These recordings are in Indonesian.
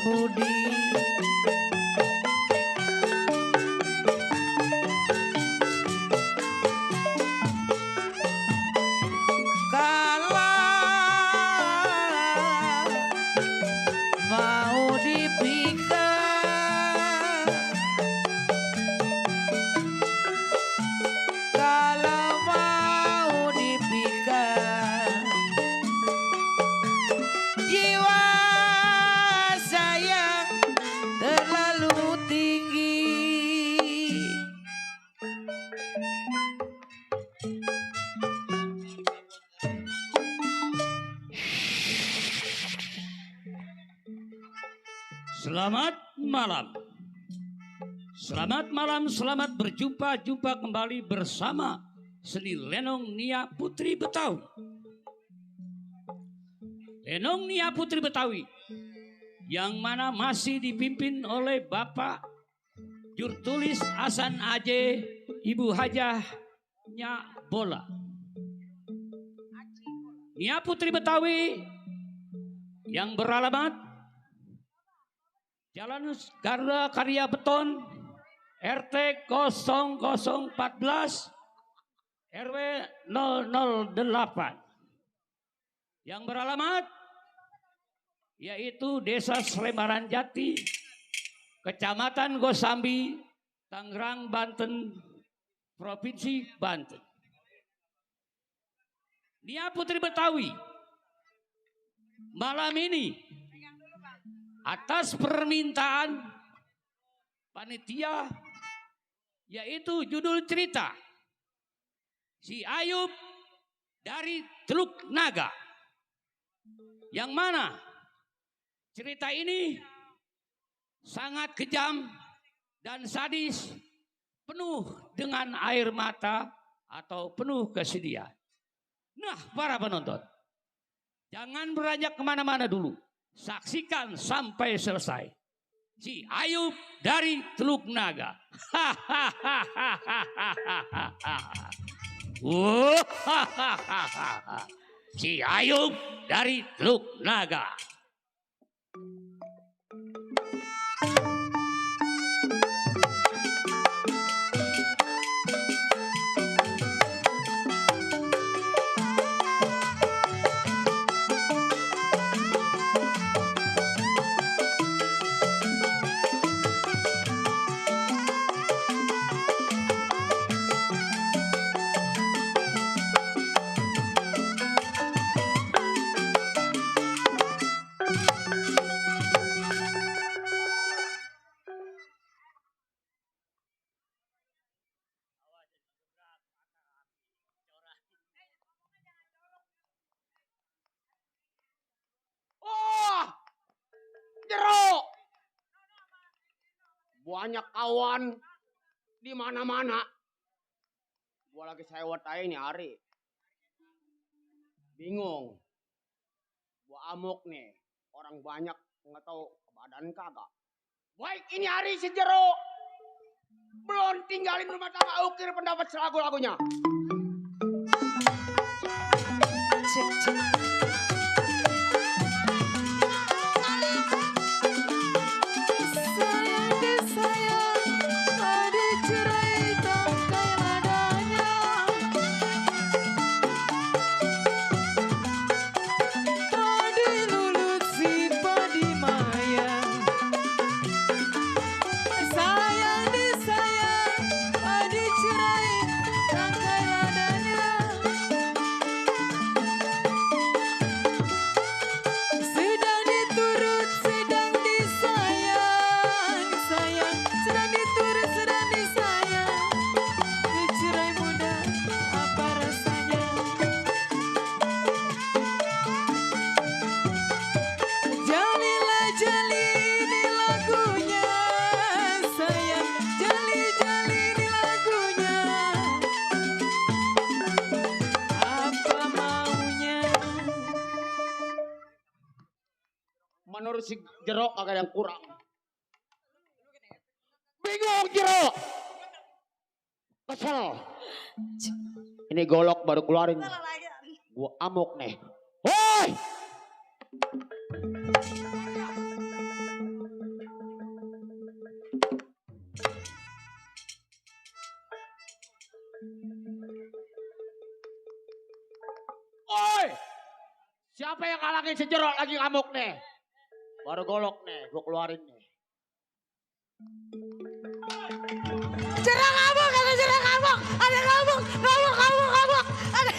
budi. Mau dipikir kalau mau dipikir jiwa saya terlalu tinggi. Selamat malam. Selamat malam, selamat berjumpa kembali bersama Seni Lenong Nia Putri Betawi. Lenong Nia Putri Betawi yang mana masih dipimpin oleh Bapak Jurtulis Hasan Aje, Ibu Hajah Nyak Bola. Nia Putri Betawi yang beralamat Jalan Garuda Karya Beton RT 0014 RW 008 yang beralamat yaitu Desa Slembaran Jati, Kecamatan Gosambi, Tangerang, Banten, Provinsi Banten. Nia Putri Betawi malam ini atas permintaan panitia yaitu judul cerita Si Ayub dari Teluk Naga, yang mana cerita ini sangat kejam dan sadis, penuh dengan air mata atau penuh kesedihan. Nah, para penonton, jangan beranjak kemana-mana dulu. Saksikan sampai selesai. Si Ayub dari Teluk Naga. Si Ayub dari Teluk Naga. Jeruk. Banyak kawan di mana-mana. Gua lagi sewot aja nih hari. Bingung. Gua amuk nih. Orang banyak nggak tahu keadaan kagak. Baik ini hari si Jeruk. Belum tinggalin rumah tangga ukir pendapat selagu-lagunya. Cek, cek. Menurut si Jeruk agak yang kurang. Bingung Jeruk. Kesel. Ini golok baru keluarin. Gua amuk nih. Woi! Oi! Siapa yang kalangin si Jero lagi ngamuk nih? Baru golok nih, gue keluarin nih. Cerah ngamuk, ada cerah ngamuk. Ada ngamuk. Ada.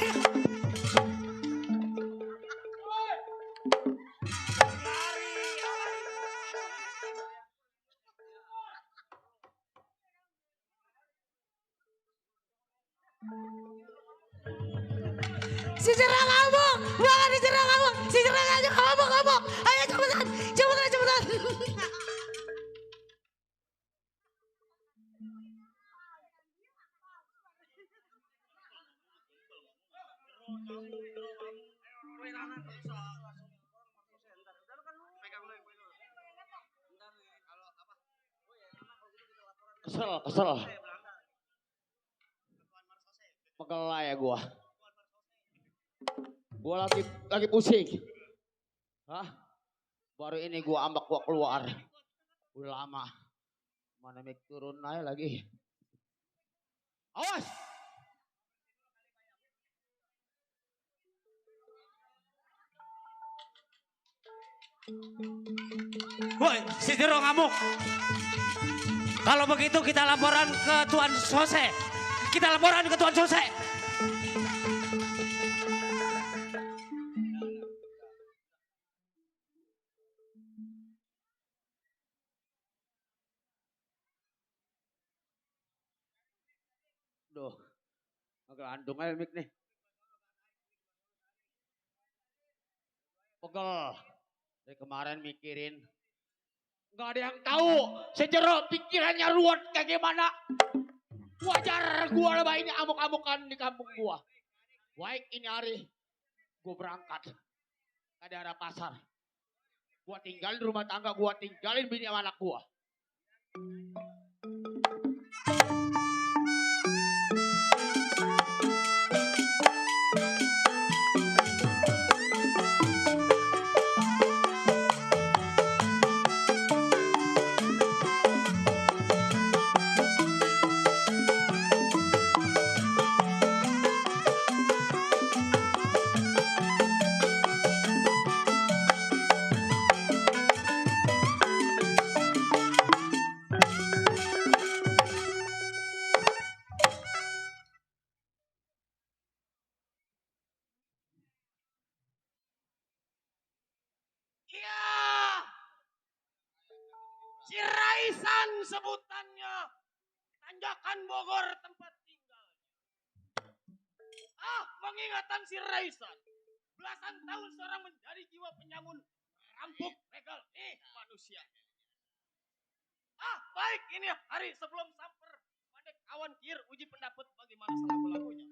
Si cerah ngamuk. Bukan si cerah ngamuk. Si cerah ngamuk. Ayo cepetan. Kesel. Pegel lah ya gua. Gua lagi pusing. Hah? Baru ini gua ambak gua keluar. Udah lama. Mana mic turun aja lagi. Awas! Woi, si Jero ngamuk. Kalau begitu kita laporan ke Tuan Sose. Duh, ngegelandung aja mic nih. Pegel. Dari kemarin mikirin. Gak ada yang tahu. Si Jero pikirannya ruwet kayak gimana. Wajar gua lebah ini amuk-amukan di kampung gua. Baik ini hari. Gua berangkat. Ke daerah pasar. Gua tinggalin rumah tangga. Gua tinggalin bini sama anak gua. Si Raisan sebutannya. Tanjakan Bogor tempat tinggal. Pengingatan si Raisan. Belasan tahun seorang menjadi jiwa penyamun. Rampuk legal. Manusia. Baik ini hari sebelum samper. Pada kawan kir uji pendapat bagaimana lagu-lagunya.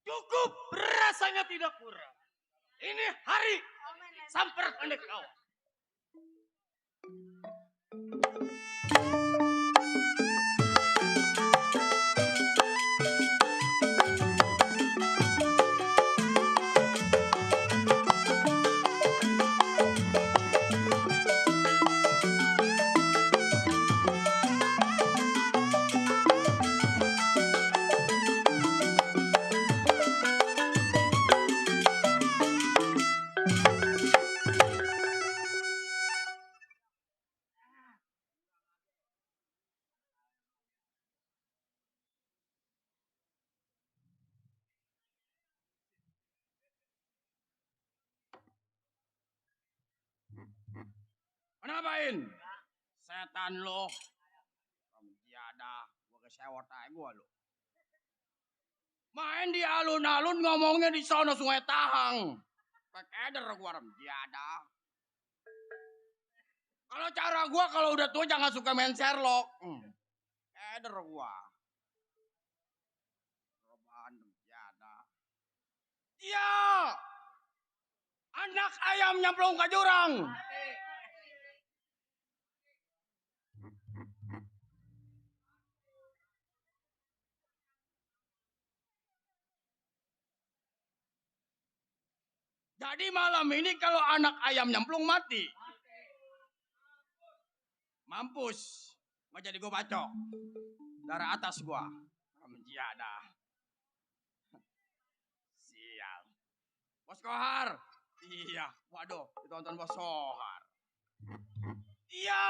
Cukup rasanya tidak kurang. Ini hari samper pendek kawan. Kenapain? Setan lo. Tiada, gua kesewot aja gua lo. Main di alun-alun ngomongnya di sono Sungai Tahang. Pekeder gua tiada. Kalau cara gua kalau udah tua jangan suka main Sherlock. Keder gua. Roban tiada. Iya. Anak ayam nyemplung ke jurang. Jadi malam ini kalau anak ayam nyemplung mati. Mampus. Nggak jadi gue bacok. Darah atas gue. Menjiada. Sial. Bos Kohar. Iya. Waduh. Ditonton Bos Kohar. Iya.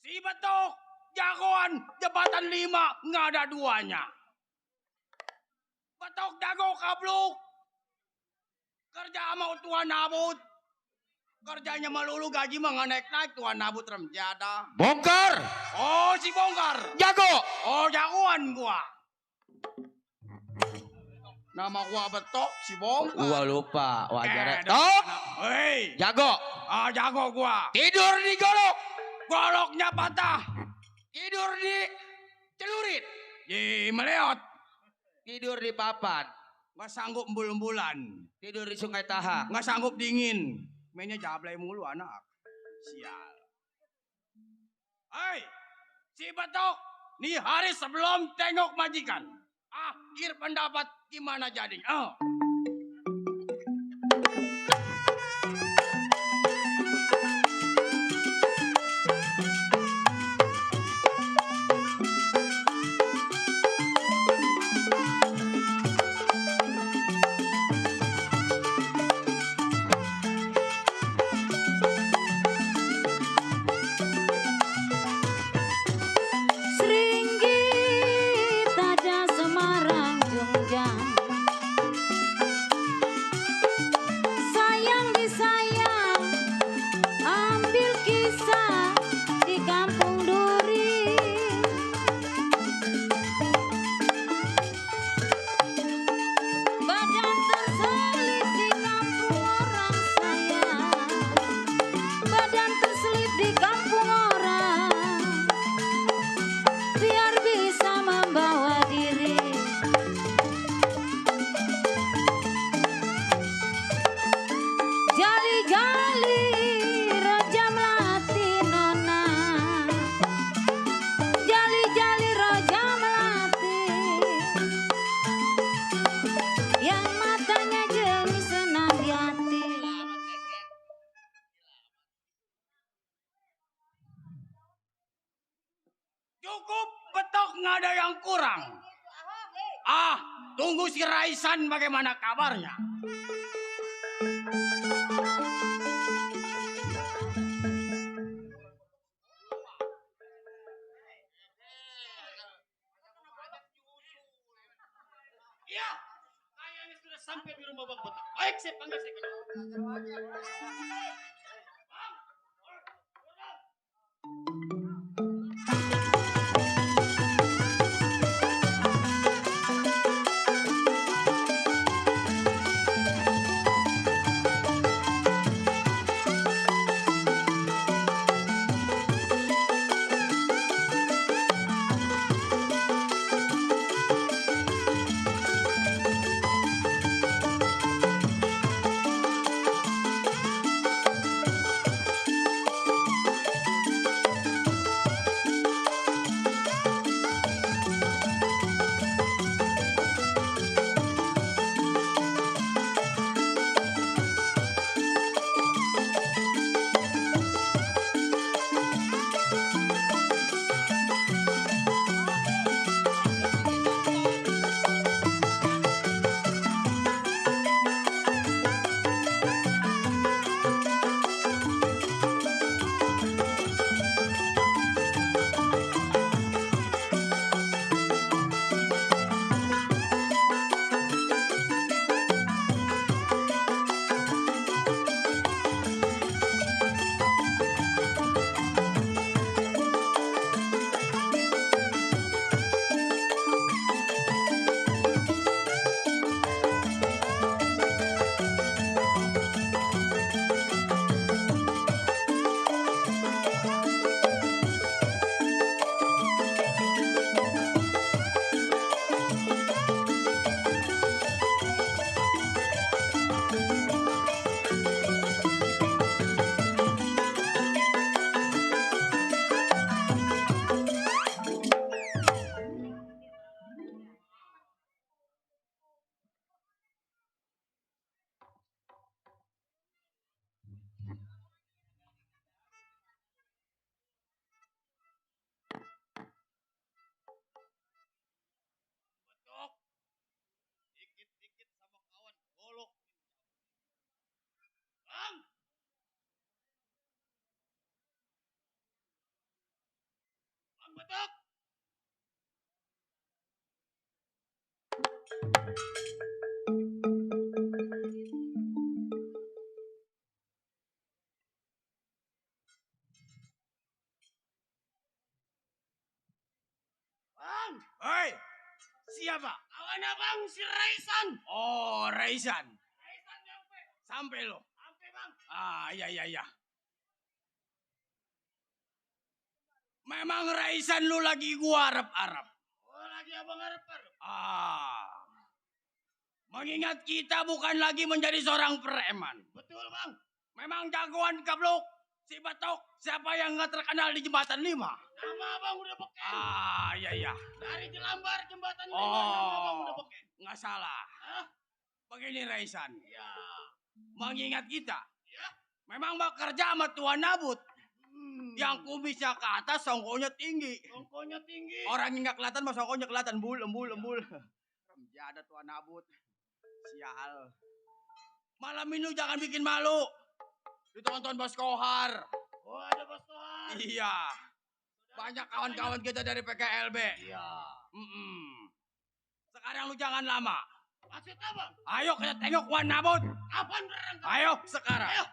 Si Betok. Jagoan. Jabatan 5. Nggak ada duanya. Betok jago kabluk. Kerja sama Tuan Nabut. Kerjanya melulu gaji mah nggak naik-naik. Tuan Nabut remjada. Bongkar. Oh si Bongkar. Jago. Oh jagoan gua. Nama gua Betok si Bongkar. Gua lupa. Wajar. Tok. Hei. Jago. Ah jago gua. Tidur di golok. Goloknya patah. Tidur di celurit. Di meleot. Tidur di papan. Nggak sanggup embul-embulan. Tidur di Sungai Tahang. Nggak sanggup dingin. Mainnya jablay mulu anak. Sial. Hai, si Betok. Nih hari sebelum tengok majikan. Akhir pendapat gimana jadi? Seringgit aja Semarang Jungjang. Sayang disayang, ambil kisah di kampung Duri. Badan terselip di kampung orang sayang. Badan terselip di kampung orang. Biar bisa membawa diri. Jali-jali Raja Melati Nona. Jali-jali Raja Melati. Yang matanya jernih senang di hati. Cukup Betok nggak ada yang kurang. Tunggu si Raisan bagaimana kabarnya. Iya, kayaknya sudah sampai di rumah Bang Betok. Baik, saya panggil saya. betok. Bang. Hei, siapa? Kawan abang si Raisan. Oh, Raisan. Raisan nyampe. Sampai lo. Sampai bang. Ah, iya. Memang Raisan lu lagi gua arep-arep. Oh lagi abang harap-harap. Ah. Mengingat kita bukan lagi menjadi seorang preman. Betul bang. Memang jagoan kablok. Si Batok, siapa yang nggak terkenal di Jembatan 5? Nama abang udah beken. Ah, iya. Dari Jelambar jembatan 5 Oh. nama abang udah beken. Nggak salah. Hah? Begini Raisan. Ya. Mengingat kita. Ya. Memang bekerja sama Tuan Nabut. Yang kumisnya ke atas, songkonya tinggi. Songkonya tinggi. Orang yang nggak kelihatan, mas songkonya kelihatan. Embul. Ada Tuan Nabut. Sial. Malam ini jangan bikin malu. Ditonton Bos Kohar. Oh ada Bos Kohar. Iya. Banyak kawan-kawan kita dari PKLB. Iya. Sekarang lu jangan lama. Maksud apa? Ayo kita tengok Wan Nabut. Kapan berangkat? Ayo sekarang. Ayo.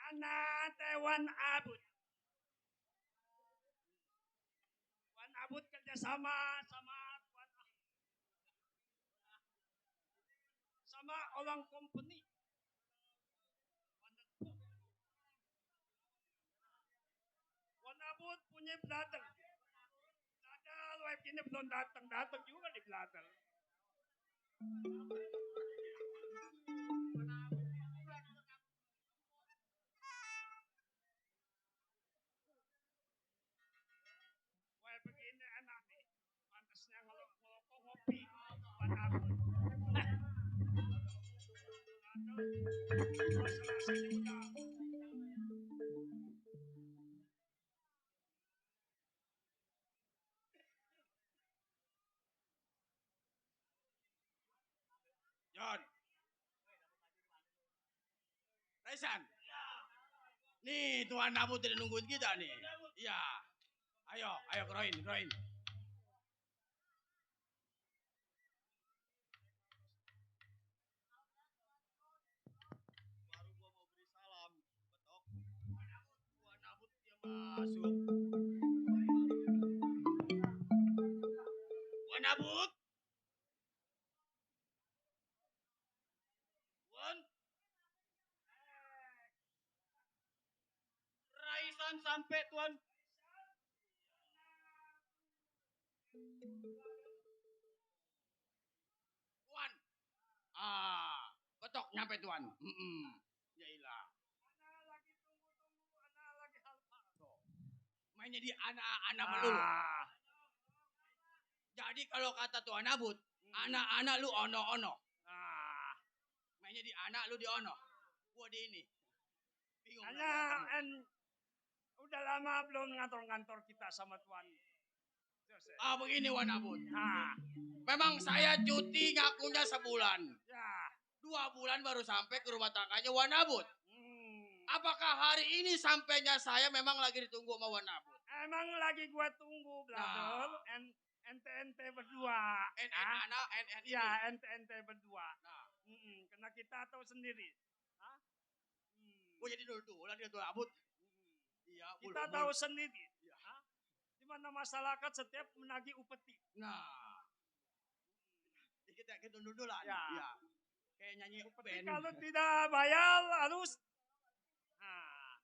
Anak Wan Abut. Wan Abut kerjasama sama orang company. Wan Abut punya brother. Brother wife ini belum datang juga di brother. Wah begini enak nih. Pantasnya ngelokok ngopi. Wan Abut. Masalahnya udah. John. Raisan. Nih Tuan Nabut udah nungguin kita nih. Iya. Ayo keroin. Baru gua mau beri salam, betok. Gua nabut dia masuk. Gua nabut. Wan. Raisan sampai Tuan. Tuan. Ah, Betok nyampe Tuan. Yailah. Anak lagi tunggu, anak lagi halpa. Mainnya di anak-anak melulu. Jadi kalau kata Tuan Nabut, anak-anak lu ono-ono. Mainnya di anak lu di ono. Gua di ini. Bingung. Hanya udah lama belum ngantor-ngantor kita sama Tuan. Begini Wan Nabut. Nah, Memang saya cuti ngakunya sebulan. ya. 2 bulan baru sampai ke rumah tangganya Wan Nabut. Apakah hari ini sampainya saya memang lagi ditunggu sama Wan Nabut? Emang lagi gua tunggu, brother. Ente berdua. Ya, ente berdua. Karena kita tahu sendiri. Gua jadi dulu lah dia Tuan Nabut. Iya, Kita tahu sendiri. Di mana masyarakat setiap menagih upeti. Nah. Kita dulu lah. Ya. Kayak nyanyi Upeti band. kalau tidak bayar harus. Nah,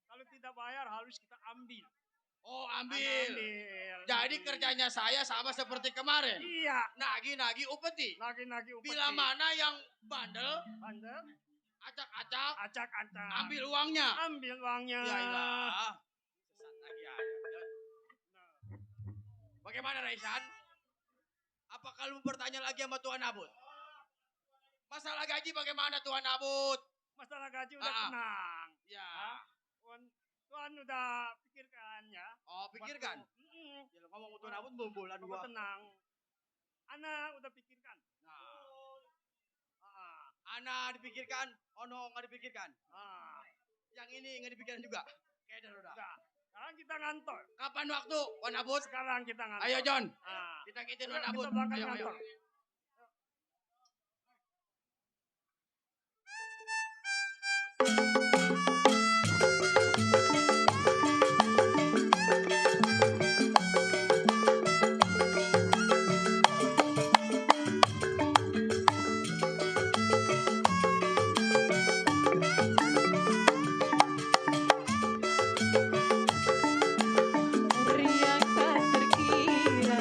kalau tidak bayar harus kita ambil. Oh, Anda ambil. Jadi kerjanya saya sama seperti kemarin. Iya. Nagi-nagi upeti. Nagi-nagi upeti. Bila mana yang bandel, Bandel. acak-acak, Acak-acak. ambil uangnya. Ambil uangnya. Ya ilah. Sesat lagi aja. Bagaimana Raisan? Apa kalau bertanya lagi sama Tuan Abut? Masalah gaji bagaimana Tuan Abut? Masalah gaji udah tenang. Ya. Tuan udah pikirkan ya. Oh, pikirkan. Ya ngomong Tuan Abut bola Bapak dua. tenang. Ana udah pikirkan. Ana dipikirkan, Ono nggak dipikirkan. Yang ini nggak dipikirkan juga. Kayak udah. Sekarang kita ngantor. Kapan waktu, Wan Abut? Sekarang kita ngantor. Ayo John, Ah. kita kitin Ayo, Wan Abut. kita berangkat Ayo, ayo. ngantor. Riang tak terkira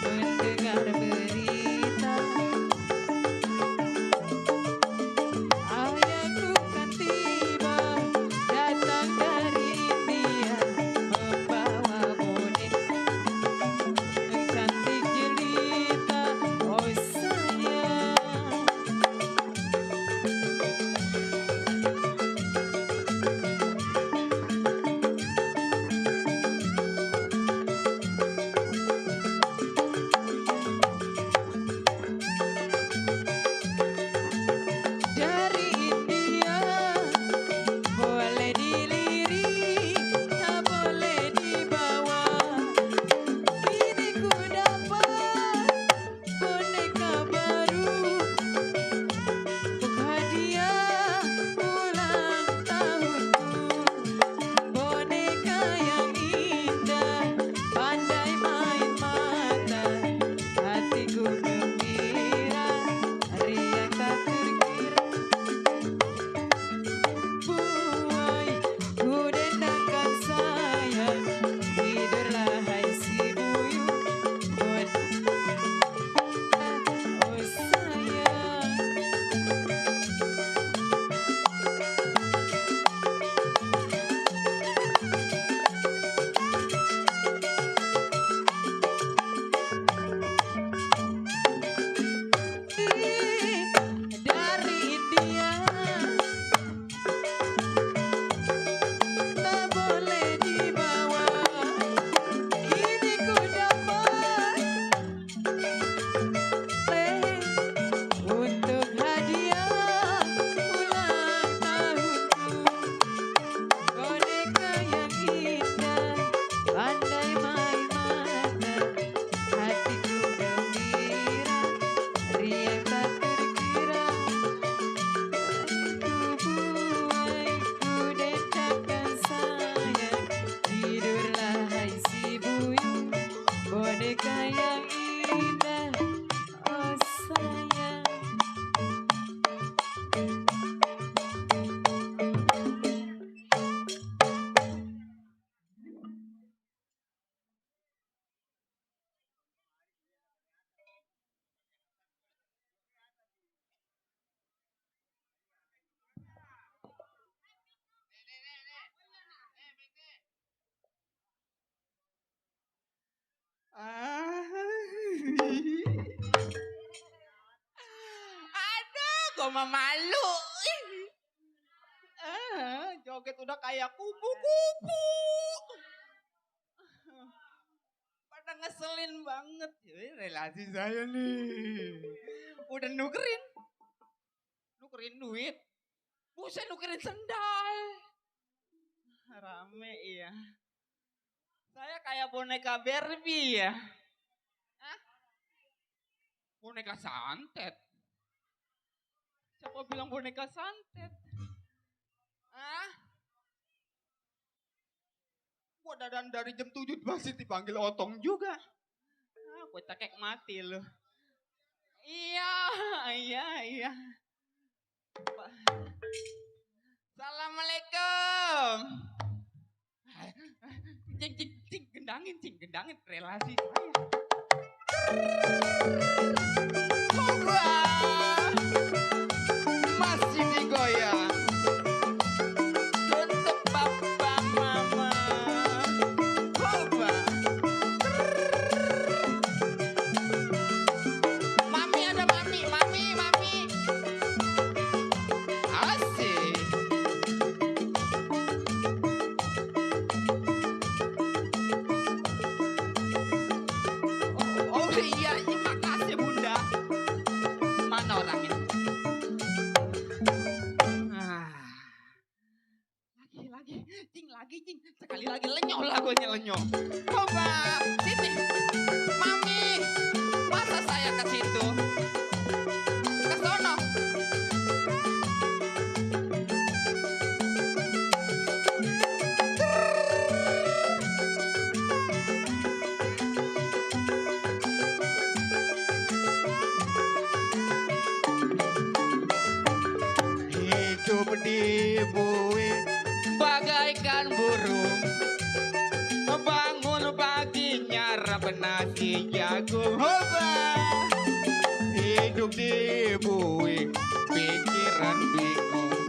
mendengar berita ayahku kan tiba datang dari India membawa boneka cantik jelita oh sayang. Dari India boleh dilirik, tak boleh dibawa. Kini ku dapat boneka baru untuk hadiah ulang tahunku. Boneka yang indah, pandai main mata, hatiku gembira, riang tak terkira. Buai, ku dendangkan sayang, tidurlah hai si buyut, oh sayang. Dari India tak boleh dibawa. Kini ku dapat untuk hadiah ulang tahunku. Boneka yang indah, pandai main mata, hatiku gembira, riang tak terkira. Ku buai, ku dendangkan sayang, tidurlah hai si buyut, boneka yang indah, oh sayang. Aduh, gue mah malu. Joget udah kayak kupu-kupu. Pada ngeselin banget. Relasi saya nih. Udah nukerin duit. Buset nukerin sendal. Rame iya. Saya kayak boneka Barbie ya. Hah? Boneka santet. Siapa bilang boneka santet? Hah? Gua dadan dari jam 7 masih dipanggil otong juga. Gue cekek mati lu. Iya, iya, iya. Assalamualaikum. Cing, gendangin relasi saya. Wah, masih digoyang. Untuk papa mama. Coba. Mami ada mami. Asik. Oh iya, makasih Bunda. Mana orangnya? Lagi, cing. Sekali lagi lenyol lagunya lenyol. Coba, sini. Mami, masa saya ke situ? Ke sono. Hidup di bumi bagaikan burung, bangun pagi nyarap nasi jagung. Hoba, hidup di bumi pikiran bingung,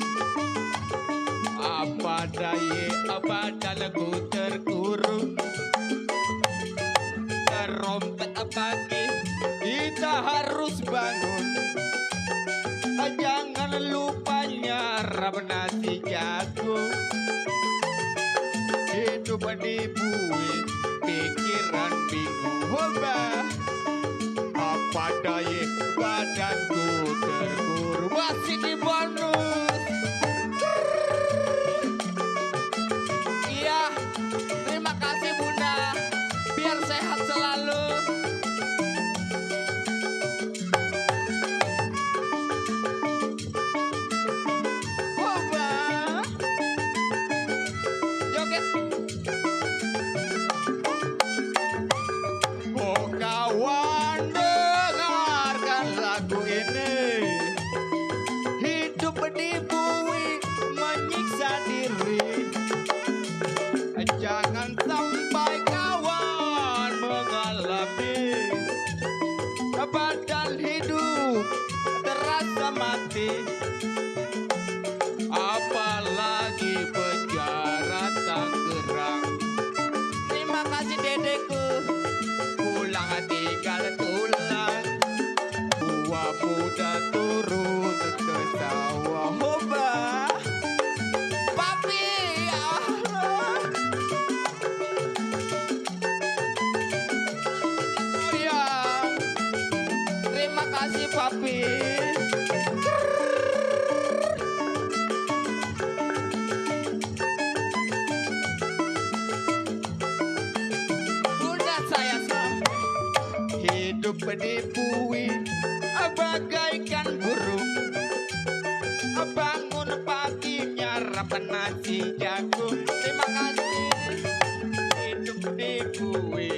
apa daya badanku terkurung, terompet pagi kita harus bangun. Jangan lupa nyarap nasi jagung. Hidup di bumi pikiran bingung. Hoba, apa daya badanku terkurung, masih di bonus. Iya, terima kasih Bunda, biar sehat selalu. Hoba, joget. Oh kawan, dengarkan lagu ini. Hidup di bumi menyiksa diri. Jangan sampai kawan mengalami badan hidup terasa mati. Apalagi penjara Tangerang. Terima kasih dedeku, pulang tinggal tulang. Tua muda turun ke sawah. Hoba, papi, ya Allah. Oh ya, terima kasih papi. Bunda saya hidup di bumi bagaikan burung, bangun pagi nyarap nasi jagung. Terima kasih. Hidup di bumi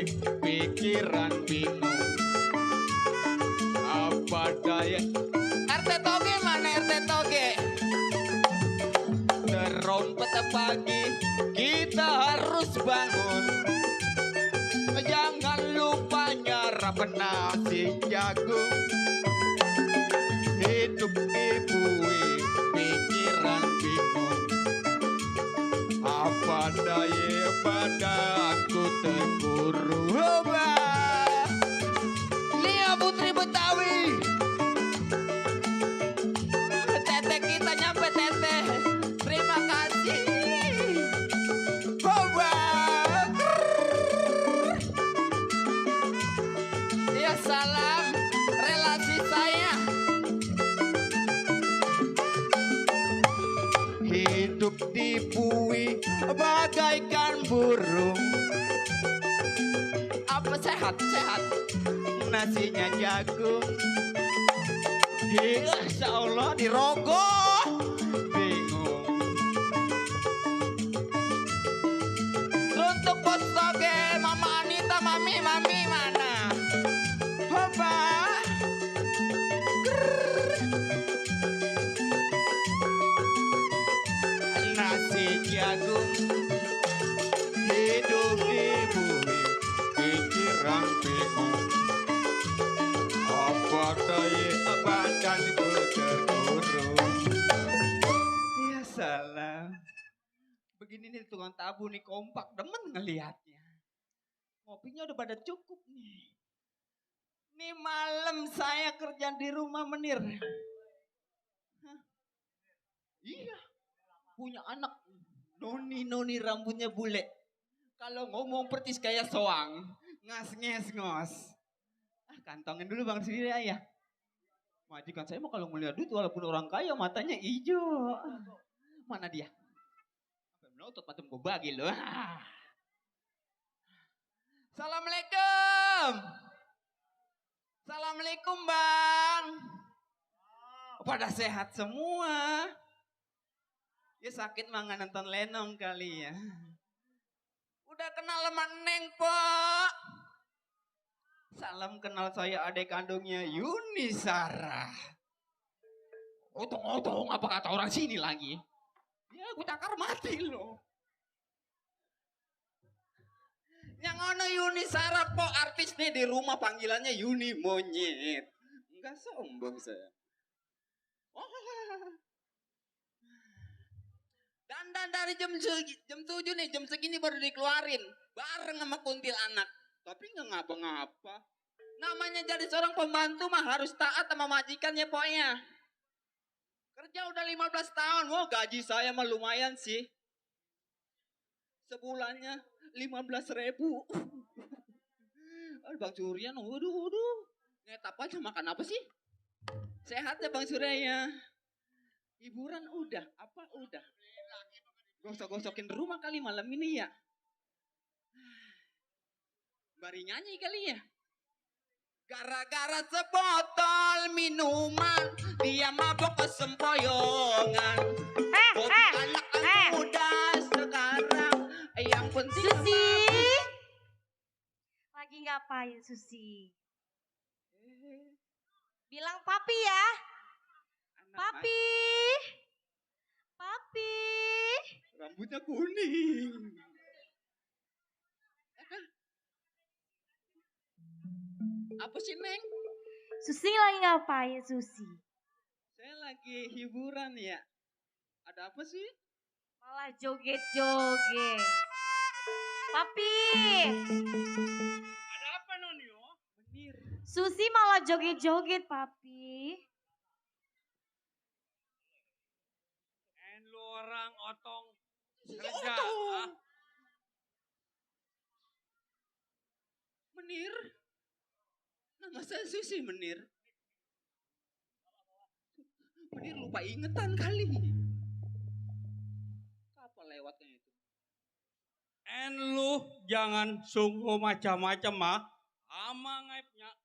pikiran bingung, apa daya. RT Toge mana RT Toge? Terompet pagi kita harus bangun. Jangan lupa nyarap nasi jagung. Hidup di bumi pikiran bingung, apa daya padaku terkurung. Hoba, Lia Putri Betawi. Tete kita nyampe tete. Terima kasih. Hoba. Ya salam relasi saya. Hidup di bumi bagaikan burung. Apa sehat? Nasinya jagung. Insya Allah dirogoh. Bingung. Untuk bos Toge, Mama Anita, Mami mana? Hoba, agung hidup di bumi pikiran bingung apa daya badanku terkurung. Ya salah. Begini nih tukang tabu nih kompak demen ngelihatnya. Ngopinya udah pada cukup nih. Nih malam saya kerja di rumah Menir. Hah? Iya. Punya anak noni rambutnya bule. Kalau ngomong persis kayak soang. Ngos. Kantongin dulu Bang sendiri ayah. Majikan saya mah kalau melihat duit walaupun orang kaya matanya hijau. Mana dia? Menutup patung gue bagi loh. Assalamualaikum. Assalamualaikum Bang. Pada sehat semua. Ya sakit mah nonton lenong kali ya. Udah kenal sama Neng Pak. Salam kenal saya adik kandungnya Yuni Sarah. Otong apa kata orang sini lagi? Ya gue takar mati loh. Yang ono Yuni Sarah po artis nih di rumah panggilannya Yuni Monyet. Enggak sombong saya. Dandan dari jam 7 nih, jam segini baru dikeluarin. Bareng sama kuntilanak. Tapi nggak ngapa-ngapa. Namanya jadi seorang pembantu mah harus taat sama majikannya pokoknya. Kerja udah 15 tahun. Wah gaji saya mah lumayan sih. Sebulannya 15.000. Bang Surya, waduh. Ngetap aja makan apa sih? Sehat ya Bang Surya ya. Hiburan udah, apa udah. Gosok-gosokin rumah kali malam ini ya. Bari nyanyi kali ya. Gara-gara sebotol minuman, dia mabok kesempoyongan. Anak muda sekarang, yang penting Susi. Lagi ngapain Susi? Bilang papi ya. Papi. Papi. Rambutnya kuning. Apa sih Neng? Susi lagi ngapain Susi? Saya lagi hiburan ya. Ada apa sih? Malah joget-joget. Papi. Ada apa Nonio? Menir. Susi malah joget-joget papi. And lu orang otong kerja. Ah. Menir. Nama saya Susi Menir. Menir lupa ingetan kali. Kapan lewatnya itu? And lu jangan sungguh macam-macam mah. Ama ngaibnya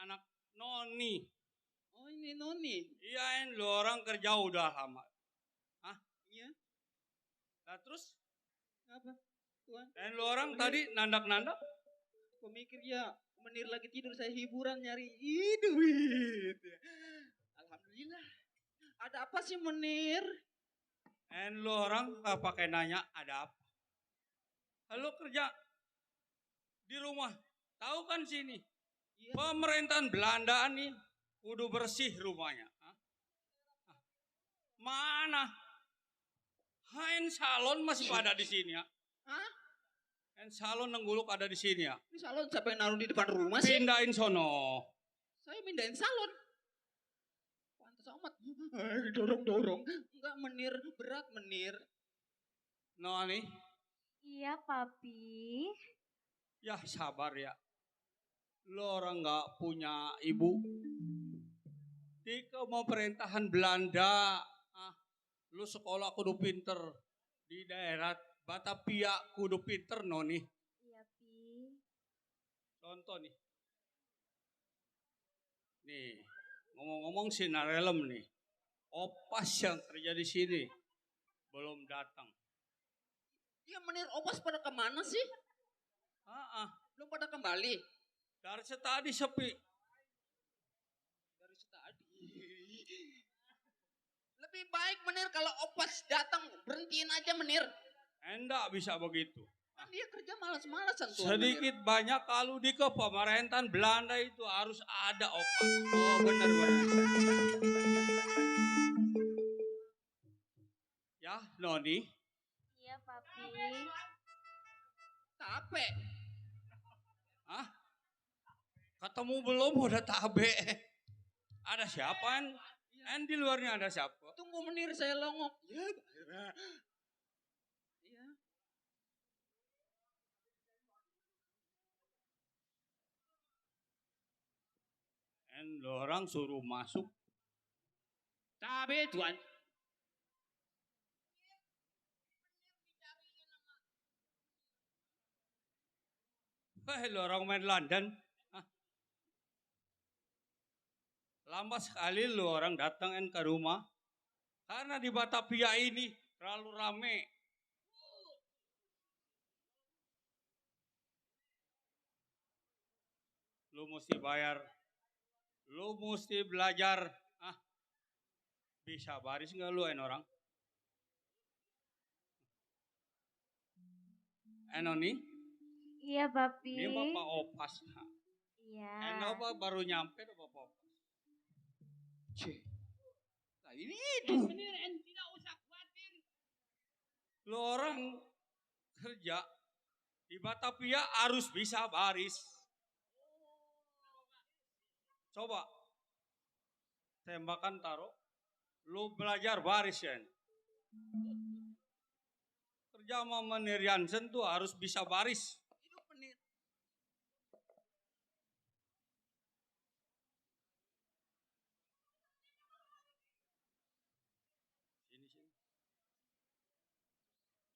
anak Noni. Oh ini Noni. Iya and lu orang kerja udah lama. Hah? Iya. Nah terus? Apa? Tuan. And lu orang tadi nandak-nandak? Pemikir ya. Menir lagi tidur saya hiburan nyari duit. Alhamdulillah. Ada apa sih Menir? And lu orang gak pakai nanya ada apa? Lu kerja di rumah. Tahu kan sini? Iya. Pemerintahan Belanda nih kudu bersih rumahnya. Hah? Mana? Hain salon masih pada di sini ya. Hah? Hain salon nengguluk ada di sini ya. Ini salon siapa yang naruh di depan rumah sih? Pindahin sono. Saya pindahin salon. Pantes amat. Dorong-dorong. Enggak Menir, berat Menir. Noni, Iya papi. ya sabar ya. Lo orang nggak punya ibu. Di pemerintahan Belanda, lu sekolah kudu pinter. Di daerah Batavia kudu pinter Noni. Iya pi. Contoh nih. Nih, ngomong-ngomong Sinarelem nih. Opas yang kerja di sini belum datang. Ya Menir, opas pada kemana sih? Belum pada kembali. Dari tadi sepi. Dari tadi. Lah Lebih baik menir kalau opas datang berhentiin aja menir. Enggak bisa begitu. Kan dia kerja malas-malasan tuh. Sedikit banyak kalau di kepemerintahan Belanda itu harus ada opas. Oh benar. Ya, Noni. Iya, Papi. Tape. Hah? Ketemu belum udah tabe. Ada siapa? En di luarnya ada siapa? Tunggu menir saya longok. Ya. Iya. En lo orang suruh masuk. Tabe tuan. Lo orang main London. Hah? Lambat sekali lo orang datang En ke rumah. Karena di Batavia ini terlalu rame. Lu mesti bayar. Lu mesti belajar. Ah, bisa baris nggak lu En orang? Enoni, Iya, Papi. ini bapak opas. Iya. Apa baru nyampe tuh bapak opas. Nah ini itu. Menir tidak usah khawatir. Lu orang kerja di Batavia harus bisa baris. Coba tembakan taruh, lu belajar baris ya. Kerja sama Menir Jansen tuh harus bisa baris. Hidup menir. Sini.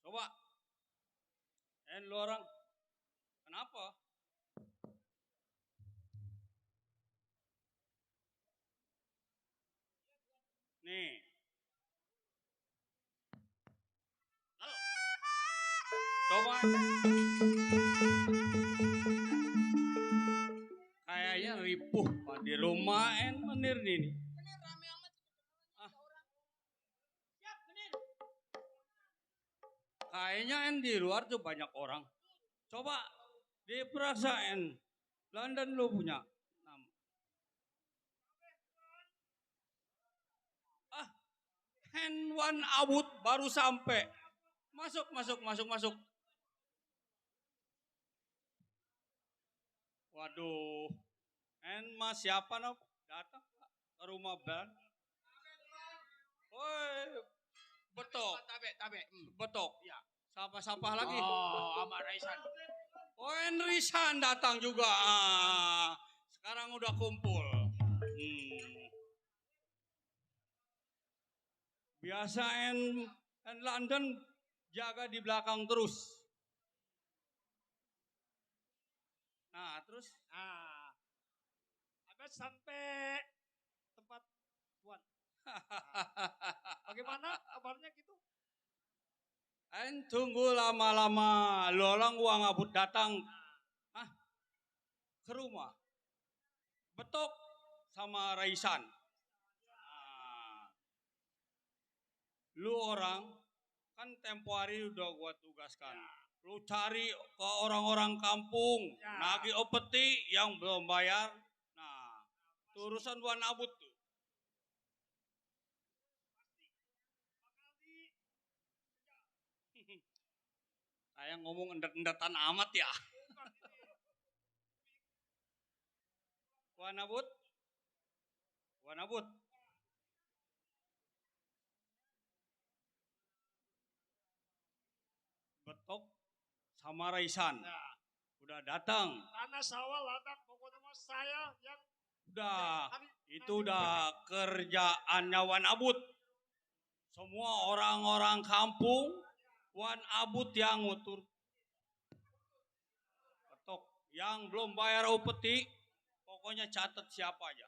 Coba. Lu orang. Kenapa? Nih. Coba. Kayaknya ripuh Pak di rumah Menir nih. Menir rame amat. Orang. Siap menir. Kayaknya di luar tuh banyak orang. Coba diperhatiin. London lo punya nama. Wan Abut baru sampai. Masuk. Waduh. Mas siapa no? Datang ke rumah Band. Woi, betok. Tabe. Betok. Ya. Sapa-sapa lagi. Oh, sama Raisan. Risan datang juga. Sekarang udah kumpul. Biasa London jaga di belakang terus. Nah, terus? Habis sampai tempat Tuan. Bagaimana kabarnya gitu? Tunggu lama-lama. Lolang uang abut datang. Ke rumah. Betok sama Raisan. Lu orang kan tempo hari udah gua tugaskan. Lu cari ke orang-orang kampung, nagih opeti yang belum bayar. Nah, itu urusan Tuan Abut tuh. Saya ngomong endet-endetan amat ya. Tuan Abut. Betok sama Raisan. Udah datang. Tanah sawah ladang pokoknya mas saya yang Udah. Itu udah kerjaannya Wan Abut. Semua orang-orang kampung Wan Abut yang ngutur. Betok. Yang belum bayar upeti, pokoknya catat siapa aja.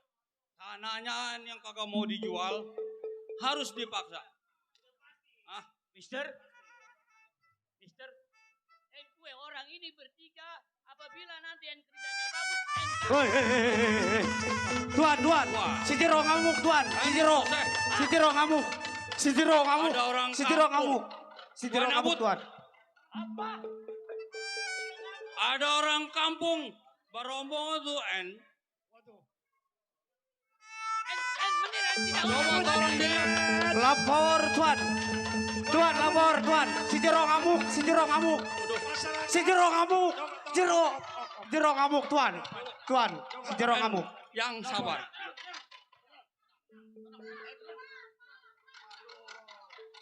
Tanahnya yang kagak mau dijual harus dipaksa. Mister, gue orang ini bertiga apabila nanti yang kerjanya bagus, Woi, Tuan, Wah. si Jero ngamuk, Tuan, si Jero ngamuk. Si Jero ngamuk. Ada orang Si Jero kampung. ngamuk. Si Jero Wan ngamuk Abut. Tuan. Ada orang kampung barombong tuh en. Waduh. En beneran tidak Coba usah. tolong dilihat. Lapor Tuan. Tuan lapor Tuan. Si Jero ngamuk. Si Jero ngamuk. Masyarakat. Si Jero ngamuk. Jero. Jero ngamuk Tuan. Tuan. Si Jero ngamuk. Yang sabar.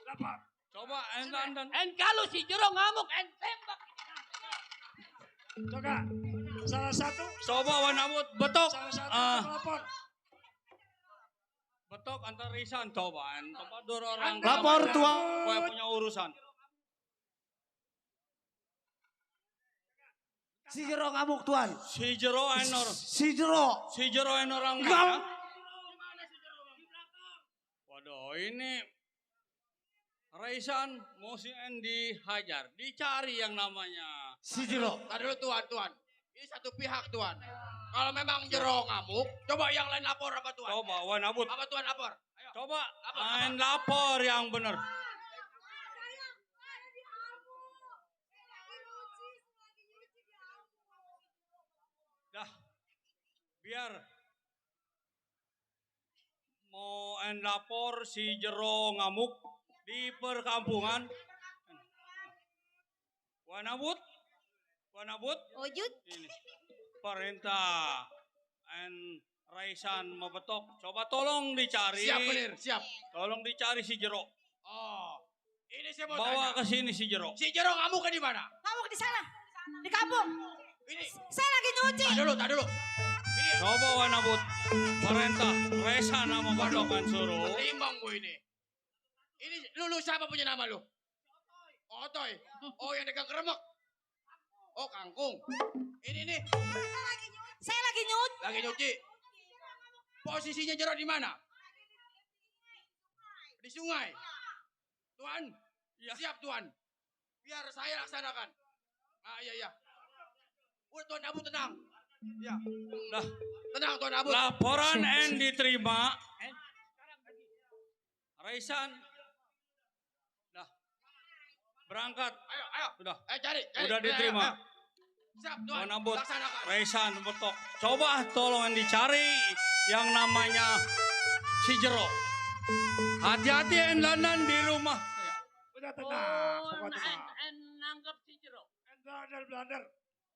Lapor. Coba en. En kalau si Jero ngamuk, en tembak. Coba. Salah satu. Coba Wan Abut betok. Salah satu Ah, melapor. betok antar risan coba en. Tempat dua orang. Lapor Tuan. Gue punya urusan. Si Jero ngamuk Tuan. Si Jero en orang. Si Jero. Si Jero en orang Ngamuk. mana? Waduh ini Raisan mesti en dihajar, dicari yang namanya. Si Jero. Tadi dulu Tuan. Ini satu pihak Tuan. Kalau memang Jero ngamuk, coba yang lain lapor apa Tuan? Coba Wan Abut. Apa Tuan lapor? Ayo. Coba en lapor yang benar. Dah, biar mau en lapor si Jero ngamuk di perkampungan. Wan Abut, Ojut. ini perintah en Raisan mau betok. Coba tolong dicari. Siap bener, siap. Tolong dicari si Jero. Oh, ini saya mau Bawa tanya. ke sini si Jero. Si Jero ngamuknya di mana? Ngamuk di sana. Di kampung. Ini. Saya lagi nyuci. Tak dulu. Ini Coba Wan Abut. Perintah Raisan sama betokan suruh. timbang gue ini. Ini lu siapa punya nama lu? Otoy. Oh yang dagang keremek. Oh kangkung. Ini nih Saya lagi nyuci. lagi nyuci. Posisinya Jero di mana? Di sungai. Tuan, Ya. siap Tuan. Biar saya laksanakan. Ah iya. Udah Tuan Abu tenang. Ya. Dah. Tenang Tuan Abu. Laporan en diterima. Raisan. Dah. Berangkat. Ayo. Sudah. Cari. Udah diterima. Ayo. Siap Tuan. Wan Abut. Laksanakan. Raisan betok. Coba tolong dicari yang namanya si Jero. Hati-hati en landan di rumah. Udah tenang. Oh, Pokoknya tenang. en nangkap si Jero. Blunder.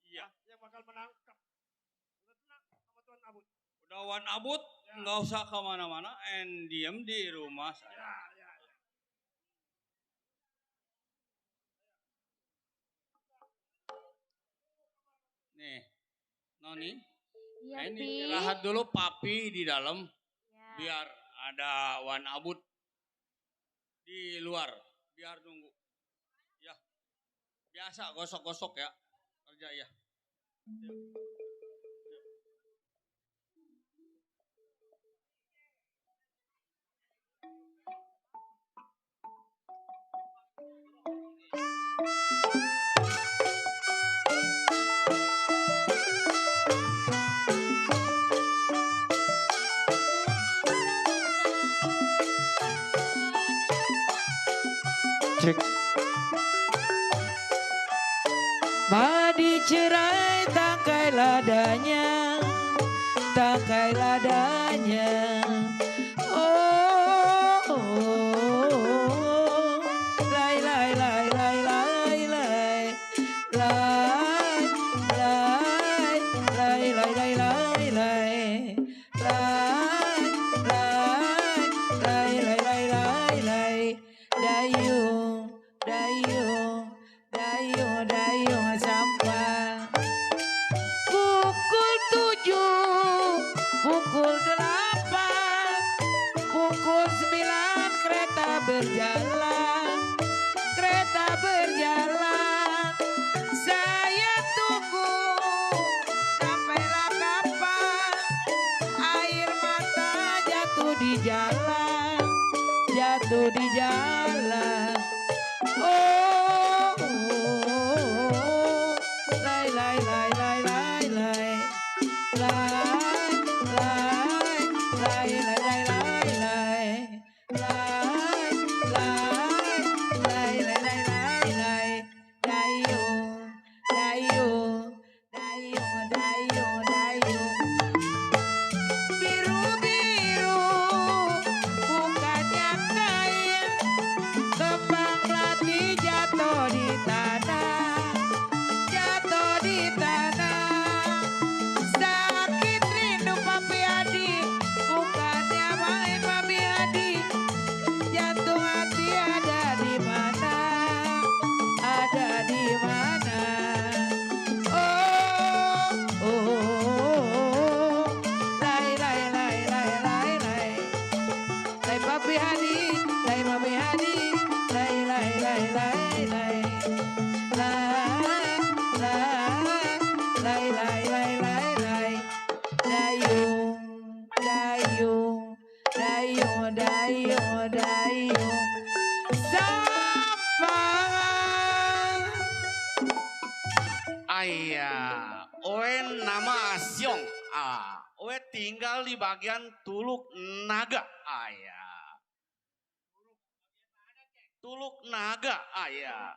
Iya. Yang bakal menangkap. Udah tenang sama Tuan Abut. Udah Wan Abut. Nggak usah kemana-mana. En diem di rumah saya. Ya. Nih. Noni. Iya, Ini istirahat dulu papi di dalam. Biar ada Wan Abut di luar. Biar nunggu. Ya. Biasa gosok-gosok ya. Kerja ya. Cek. Padi cerai tangkai ladanya, tangkai ladanya. Oh, lai lai lai lai lai lai lai lai lai lai lai lai lai lai lai lai lai lai dayung dayung dayung dayung sampah pukul 7 pukul 8 pukul 9 kereta berjalan saya tunggu sampailah kapan air mata jatuh di jalan oh, lai lai lai lai lai lai lai lai lai lai lai lai lai lai Ayah, oe nama Asyong. Oe tinggal di bagian Tuluk Naga. Ayah. Tuluk Naga, ayah.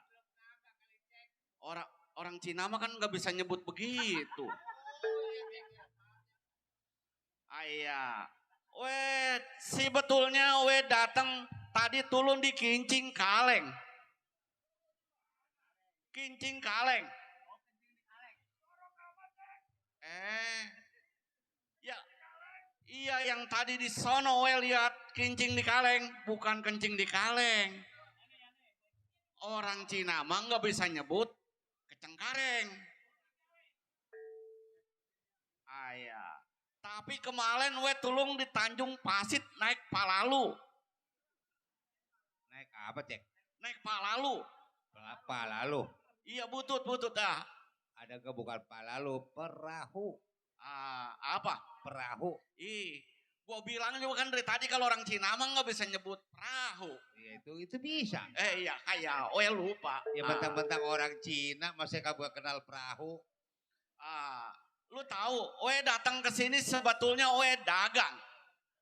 Orang orang Cina mah kan nggak bisa nyebut begitu. Ayah. Sebetulnya we datang tadi turun di Kincing Kaleng. Kincing Kaleng. Ya, iya yang tadi di sono we lihat kincing di kaleng, bukan kencing di kaleng. Orang Cina mah nggak bisa nyebut kecengkareng. Ayah. Tapi kemarin we tulung di Tanjung Pasit naik Palalu. Naik apa cek? Naik Palalu. Palalu. Iya butut dah. Ada ke bukan palalu, perahu. Apa? Perahu. Gua bilang juga kan dari tadi kalau orang Cina mah nggak bisa nyebut perahu. Ya, itu bisa. Iya kayak, lupa. Ya bentang-bentang orang Cina masih kagak kenal perahu. Lu tahu, datang ke sini sebetulnya dagang.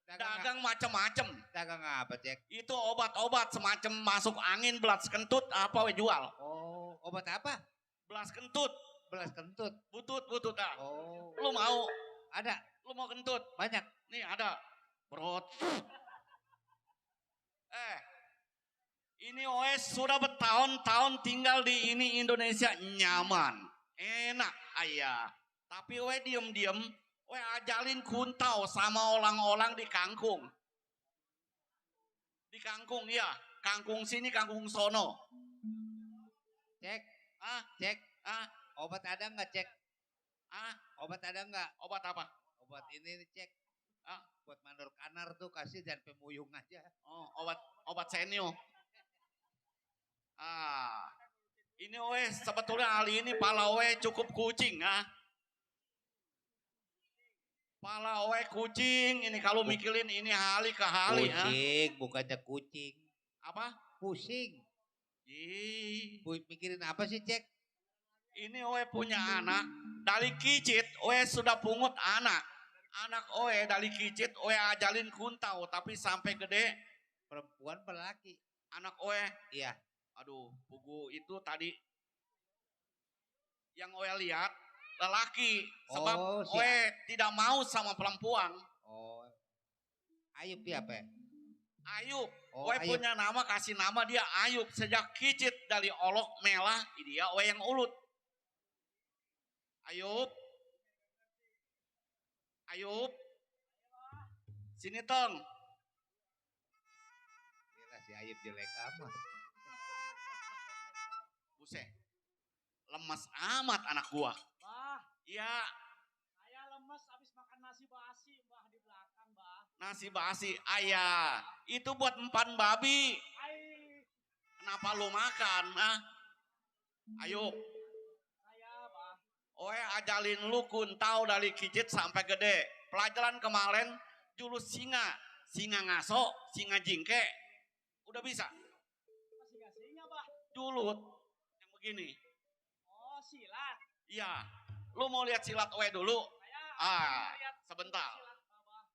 Dagang macam-macam. Dagang apa cek? Itu obat-obat semacam masuk angin, belas kentut, apa jual. Oh, obat apa? Belas kentut. Belas kentut. Butut dah. Oh. Lu mau? Ada. Lu mau kentut? Banyak. Nih ada. Brot. Ini sudah bertahun-tahun tinggal di ini Indonesia nyaman. Enak ayah. Tapi diem-diem. Ajalin kuntau sama orang-orang di kangkung. Di kangkung ya. Kangkung sini, kangkung sono. Cek. Cek. Obat ada nggak cek? Obat ada nggak? Obat apa? Obat ini cek. Buat mandor kanar tuh kasih dan pemuyung aja. Oh, obat senio. Ini sebetulnya hari ini pala cukup kucing Pala kucing ini kalau mikirin ini hari ke hari. Kucing, bukannya kucing. Apa? Pusing. Mikirin apa sih cek? Ini punya anak dari kicit sudah pungut anak dari kicit ajalin kuntau tapi sampai gede perempuan laki anak iya aduh pugu itu tadi yang lihat lelaki sebab tidak mau sama perempuan. Ayub dia apa? Ayub. Ayub punya nama, kasih nama dia Ayub sejak kicit dari olok melah dia yang ulut. Ayub. Sini tong. Gila si Ayub jelek amat. Buset. Lemas amat anak gua. Bah. Iya. Saya lemes habis makan nasi basi, Bah, di belakang, Bah. Nasi basi, ayah. Itu buat empan babi. Kenapa lu makan, Ayub. Ajalin lu kuntau dari kicit sampai gede. Pelajaran kemarin jurus singa ngaso, singa jingke. Udah bisa? Singa, Bah. Julut yang begini. Oh, silat. Iya. Lu mau lihat silat dulu? Sebentar. Silat, Bah.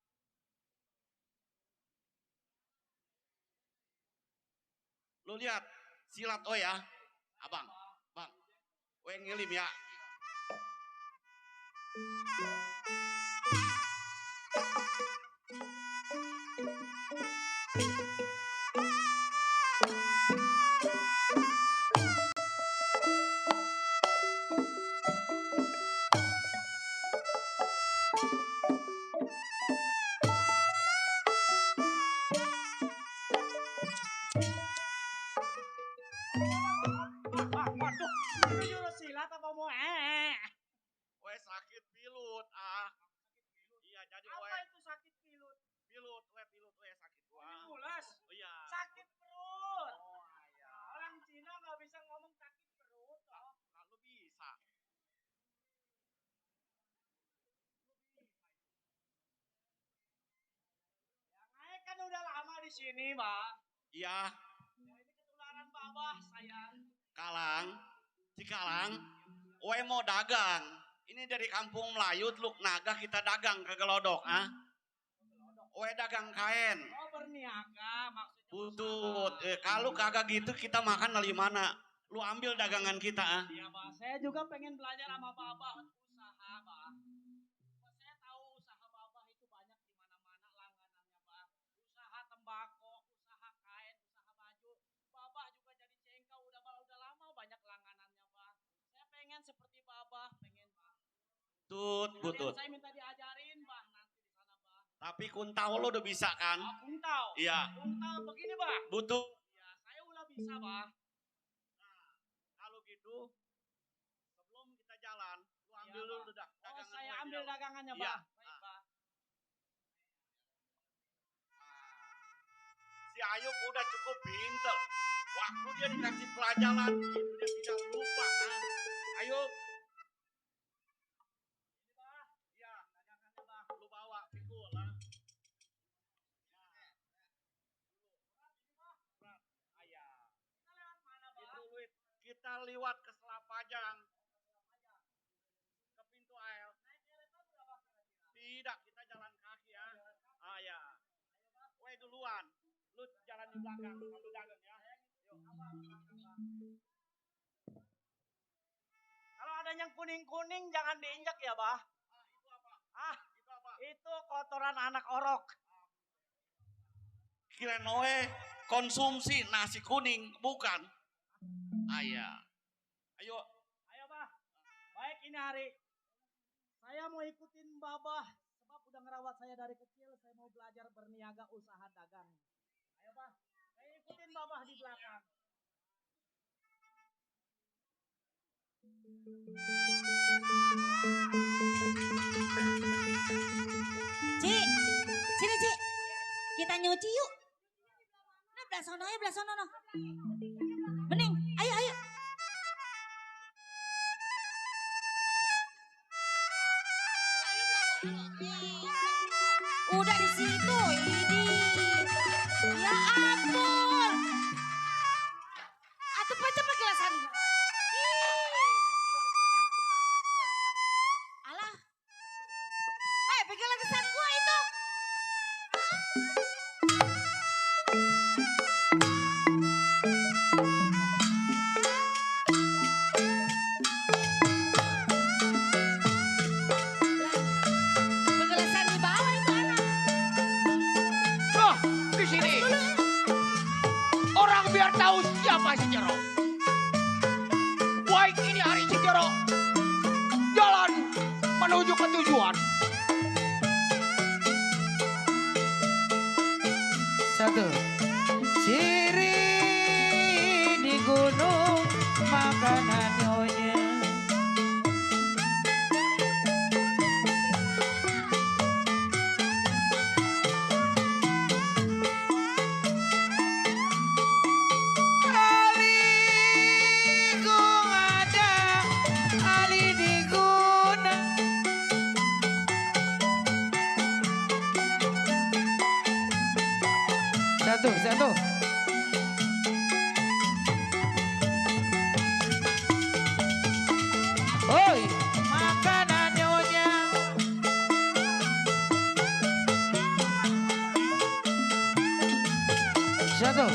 Lu lihat silat ya. Abang. Bang. Ngilim ya. Waduh, ini jurus silat apa mau Sakit pilut Iya jadi apa itu sakit pilut? Pilut sakit gua. Mulas. Iya. Sakit perut. Orang Cina nggak bisa sini, Mbah. Iya, Ini ketularan babah, sayang. Kalang, Cikalang, oe mau dagang. Ini dari kampung Melayu, Teluk Naga kita dagang ke Gelodok, ah. Oe dagang kain. Oh, berniaga maksudnya. Butut, usaha. kalau kagak gitu kita makan dari mana? Lu ambil dagangan kita, ah. Iya, Mbah. Saya juga pengen belajar sama babah usaha, Mbah. Saya tahu usaha babah itu banyak di mana-mana langganannya, Mbah. Usaha tembakau, usaha kain, usaha baju. Babah juga jadi cengkau udah lama banyak langganannya, Mbah. Saya pengen seperti babah, pengen, Mbah. Tut, Kalian butut. saya minta diajarin, Mbah, nanti di sana, Mbah. Tapi kuntau lo udah bisa kan? Kungtau. Iya. Kungtau begini, Mbah. Butut. Ya, saya udah bisa, Mbah. Kalau gitu, sebelum kita jalan, lu ambil Iya, dulu Pak. dah Oh, dagangan saya lu yang ambil di dalam. dagangannya, Iya. Mbah. Baik, Mbah. Si Ayub udah cukup pinter. Waktu dia dikasih pelajaran, itu dia tidak lupa. Ah. Ayub. Iya, dagangannya bah, lu bawa, pikul. Ah. Ayah. Kita lewat ke Selapajang. Ke pintu air. Tidak, kita jalan kaki ya. Ah ya. Weh duluan. Lu jalan di belakang sambil dagang ya. Yuk. Kalau ada yang kuning-kuning jangan diinjak ya, Bah. Itu apa? Ah, Itu apa? itu kotoran anak orok. Kirain oe konsumsi nasi kuning, bukan? Ayah. Ayo. Ayo, Bah. Baik, ini hari. Saya mau ikutin Babah. Sebab udah ngerawat saya dari kecil. Saya mau belajar berniaga usaha dagang. Ayo, Bah. Saya ikutin Babah di belakang. Cik, sini Cik. Kita nyuci yuk. Nah, belah sono no. Bening, ayo ayo. Udah di situ, ini. Ya ampun. Atuh cepet gelasan. Alah. Pegang gesan gua itu. Begelesan di bawah itu anak. Loh, di sini. Orang biar tahu siapa si Jero. Baik, ini hari si Jero. Jalan menuju ke tujuan. Satu. Ciri di gunung makanan nyonya. Ali gung ada, ali di gunung. Satu. Oi, makanan nyonya. Satu.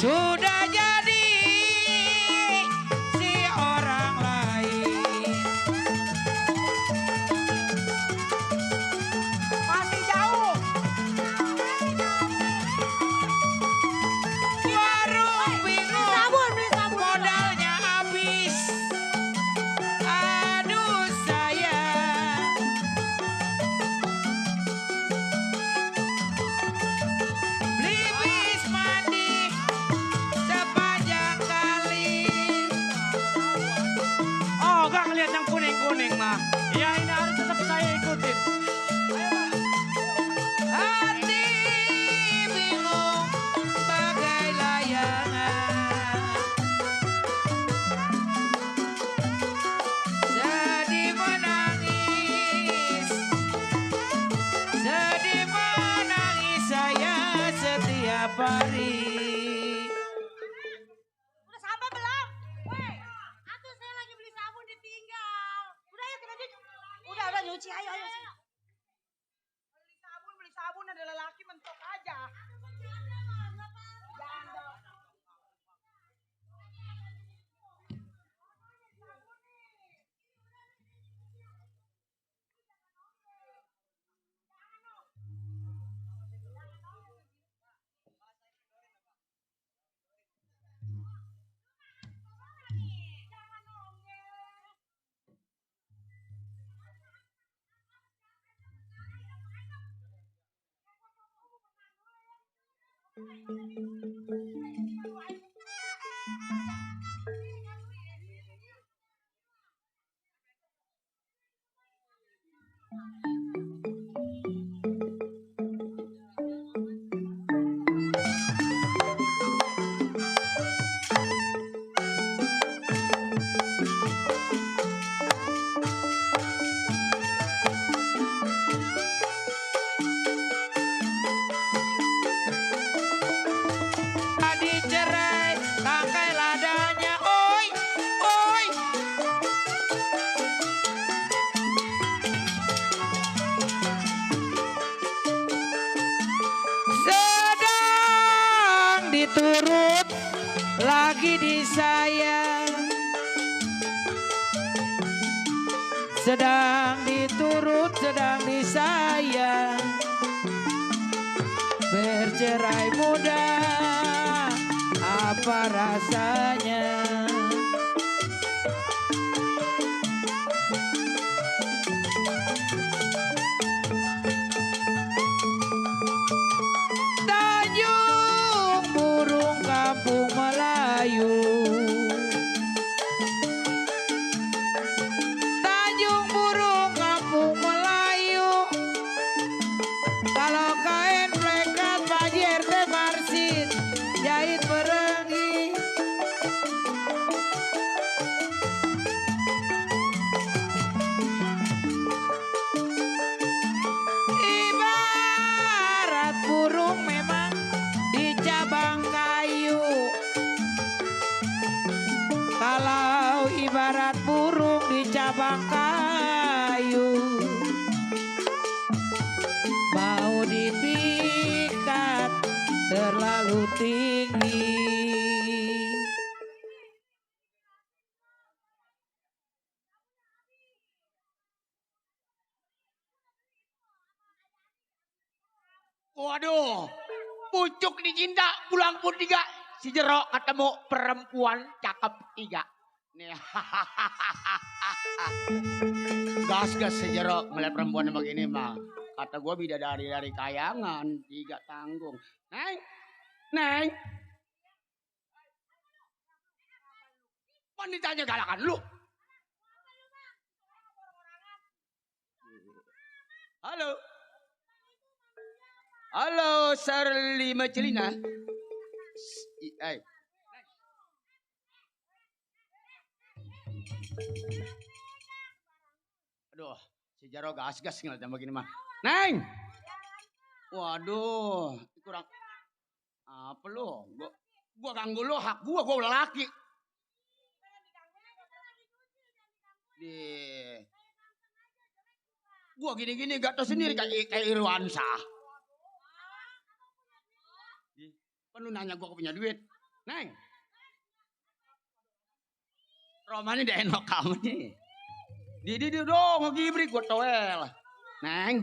sudah jadi si orang lain. Masih jauh. Warung bingung, Beli sabun. modalnya habis. Aduh sayang, beli bis mandi sepanjang kali. Oh, gak ngeliat yang kuning-kuning mah. Ya ini harus tetap saya ikutin. Hati bingung bagai layangan, sedih menangis saya setiap hari. Udah sampai belum? Woi, atuh saya lagi beli sabun ditinggal. Udah yuk kita nyuci. Udah nyuci ayo. Beli sabun ada lelaki mentok aja. Dicerai tangkai ladanya, oi, oi. Sedang diturut, lagi disayang. Sedang diturut, sedang disayang. Bercerai mudah, apa rasanya? Tanjung burung kampung Melayu, Tanjung burung kampung Melayu. Kalau kain plekat Pajer teh marsit, jahit merenggi. Ibarat burung memang di cabang kayu. Kalau ibarat burung di cabang kayu, mau dipikat terlalu tinggi. Waduh, pucuk dicinta pulang pun tiga. Si Jero ketemu perempuan cakep tiga. Nih, gas si Jero ngeliat perempuan begini mah. Kata gue bidadari dari kayangan, tiga tanggung. Neng, Neng. Wanitanya galakan lu. Halo. Halo, Sarli Macelina. Aduh, si Jaro gas-gas ngeliatnya begini mah. Neng! Waduh, kurang. Apa lu? Gua ganggu lu, hak gua lelaki. Gua gini-gini gak tau sendiri kayak Irwansa. Kan lu nanya gua punya duit. Neng. Romani udah enak kamu nih. Di dong, ngegibrik gue toel. Neng.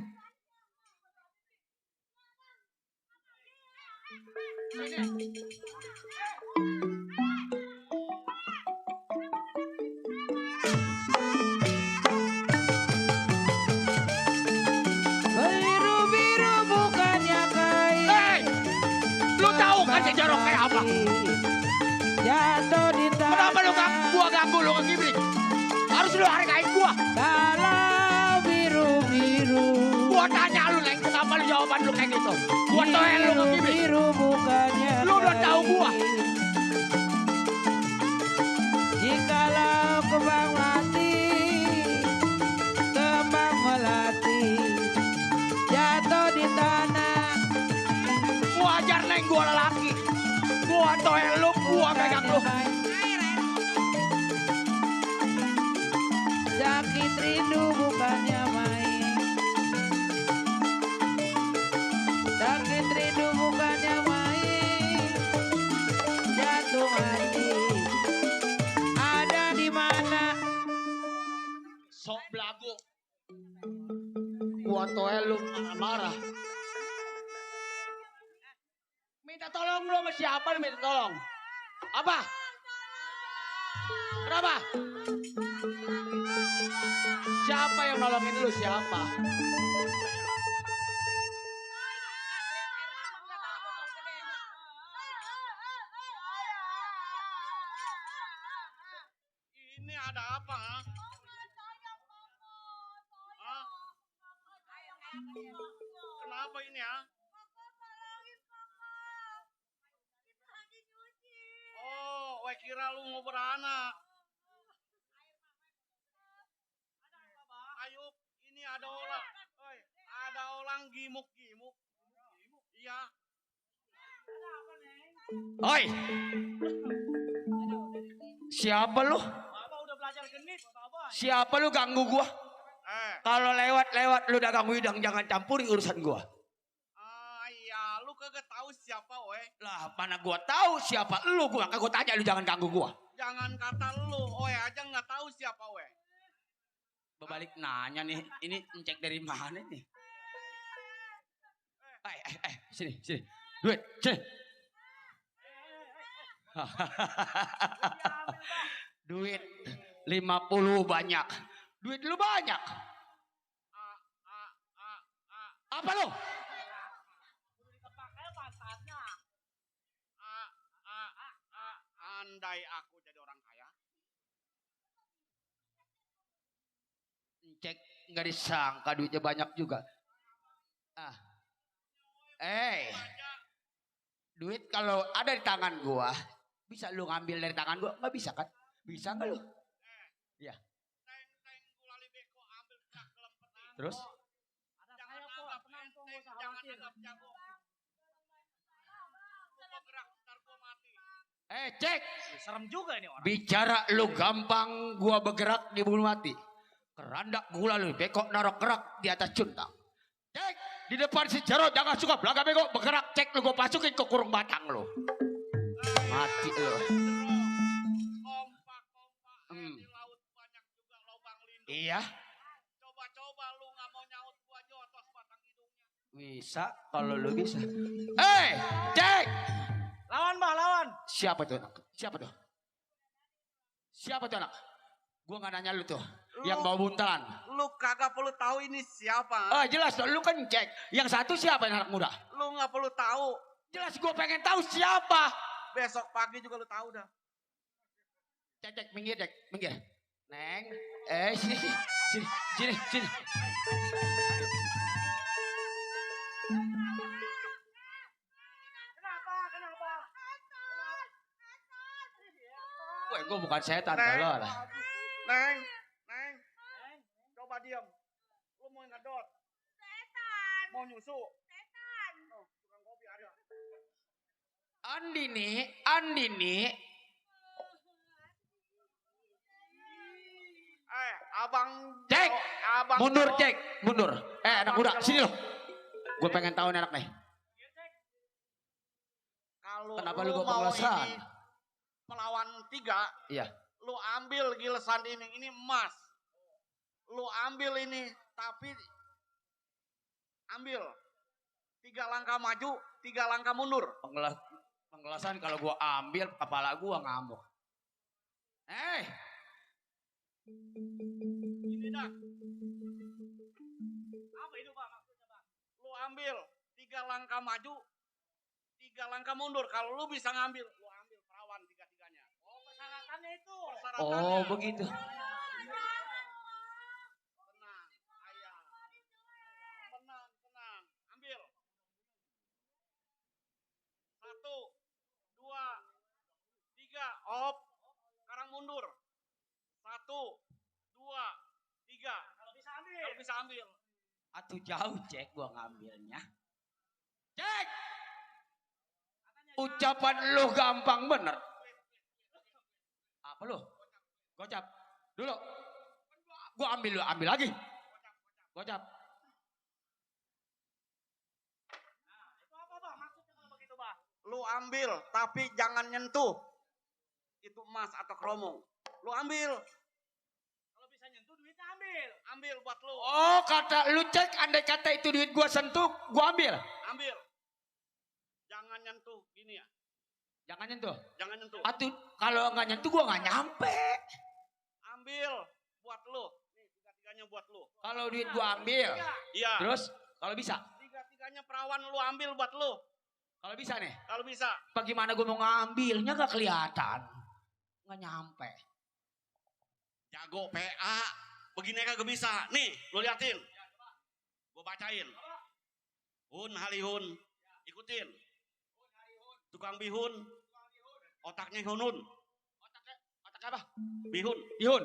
Biru-biru bukannya kain. Hei, lu tahu kan si Jarok kayak apa? Jatuh di tanah. Kenapa lu gua ganggu lu ngegibrik? Harus lu hargain gua. Kalau biru-biru. Gua tanya lu, Neng, kenapa lu jawaban lu kayak gitu? Gua toel lu ngegibrik. Biru bukannya Lu udah tahu gua. Jikalau kembang melati jatuh di tanah. Gua ajar, Neng, gua lelaki. Gua toel lu, gua pegang lu. Sakit rindu bukannya main. Sakit rindu bukannya main. Jantung hati ada di mana? Sok belagu. Gua toel lu marah-marah. Minta tolong lu sama siapa lu minta tolong? Apa? Kenapa? Siapa yang nolongin lu? Siapa? Ini ada apa? Ha? Hah? Kenapa ini ya? Oh, gue kira lu mau beranak. Ayo, ini ada orang. Oi, ada orang gimuk-gimuk. Iya. Oi. Siapa lu? Bapak udah belajar genit, Bapak. Siapa lu ganggu gua? Kalau lewat-lewat lu dagang widang jangan campuri urusan gua. Iya, lu kagak tahu siapa, weh. Lah, mana gua tahu siapa lu? Gua tanya lu jangan ganggu gua. Jangan kata lu, weh aja nggak tahu siapa, weh. Berbalik nanya nih, ini ngecek dari mana nih? Sini. Duit, sini. Duit 50 banyak. Duit lu banyak. Apa lu? Andai aku jadi orang kaya. Cek nggak disangka duitnya banyak juga. Duit kalau ada di tangan gua, bisa lu ngambil dari tangan gua? Nggak bisa kan? Bisa nggak lu? Ya. Terus? Ada saya kok, tenang kok, nggak usah khawatir. Cek. Serem juga ini orang. Bicara lu gampang, gua bergerak di bulu mati. Kerandak gula lu, bekok narok kerak di atas cuntang. Cek, di depan si Jarot jangan suka belaga bekok bergerak. Cek lu, gua masukin ke kurung batang lu. Mati lu. Kompak di laut banyak juga lubang lindung. Iya. Coba lu nggak mau nyaut gua jotos batang hidungnya. Bisa, kalau lu bisa. Cek. Lawan, Mbah, lawan. Siapa tuh anak? Siapa tuh anak? Gua nggak nanya lu tuh. Yang bawa buntalan. Lu kagak perlu tahu ini siapa. Jelas dong, lu kan cek. Yang satu siapa yang anak muda? Lu nggak perlu tahu. Jelas gua pengen tahu siapa. Besok pagi juga lu tahu dah. Cek, minggir. Neng, sini. Kenapa? Weh, gue bukan setan kalau lah. Neng. Coba diam. Lu mau ngedot? Setan. Mau nyusu? Setan. Oh, tukang kopi ada. Andi nih. Abang. Cek. Abang. Mundur. Anak muda, sini lo. Gue pengen tahu nih anak nih. Kalau Kenapa lu lu gua mau pengelasan? ini melawan 3. Iya. Lu ambil gilesan ini emas. Lu ambil ini, tapi ambil 3 langkah maju, 3 langkah mundur. Penggelasan kalau gua ambil kepala gua ngamuk. Ini dah. Apa itu bang maksudnya bang? Lu ambil 3 langkah maju, 3 langkah mundur. Kalau lu bisa ngambil, lu ambil perawan 3-3-nya. Oh persyaratannya itu. Persyaratannya. Oh, begitu. Tenang, ayah. Tenang. Ambil. 1, 2, 3. Op. Sekarang mundur. 1, 2, 3. Kalau bisa ambil. Kalau bisa ambil. Atuh jauh cek gua ngambilnya. Cek. Ucapan lu gampang bener. Apa lu? Gocap. Dulu. Gua ambil lu, ambil lagi. Gocap. Itu apa bang maksudnya kalau begitu bang? Lu ambil, tapi jangan nyentuh. Itu emas atau keromong. Lu ambil. Kalau bisa nyentuh duitnya ambil. Ambil buat lu. Oh, kata lu cek andai kata itu duit gua sentuh, gua ambil. Ambil. Jangan nyentuh. Gini ya. Jangan nyentuh. Jangan nyentuh. Atuh kalau nggak nyentuh gua nggak nyampe. Ambil buat lu. Nih, 3-3-nya buat lu. Kalau duit gua ambil. Iya. Terus kalau bisa. 3-3-nya perawan lu ambil buat lu. Kalau bisa nih. Kalau bisa. Bagaimana gua mau ngambilnya gak kelihatan. Nggak nyampe. Jago PA. Begini kagak bisa. Nih, lu liatin. Gua bacain. Hun halihun. Ikutin. Tukang bihun. Otaknya hunun. Otak apa? Bihun. Bihun.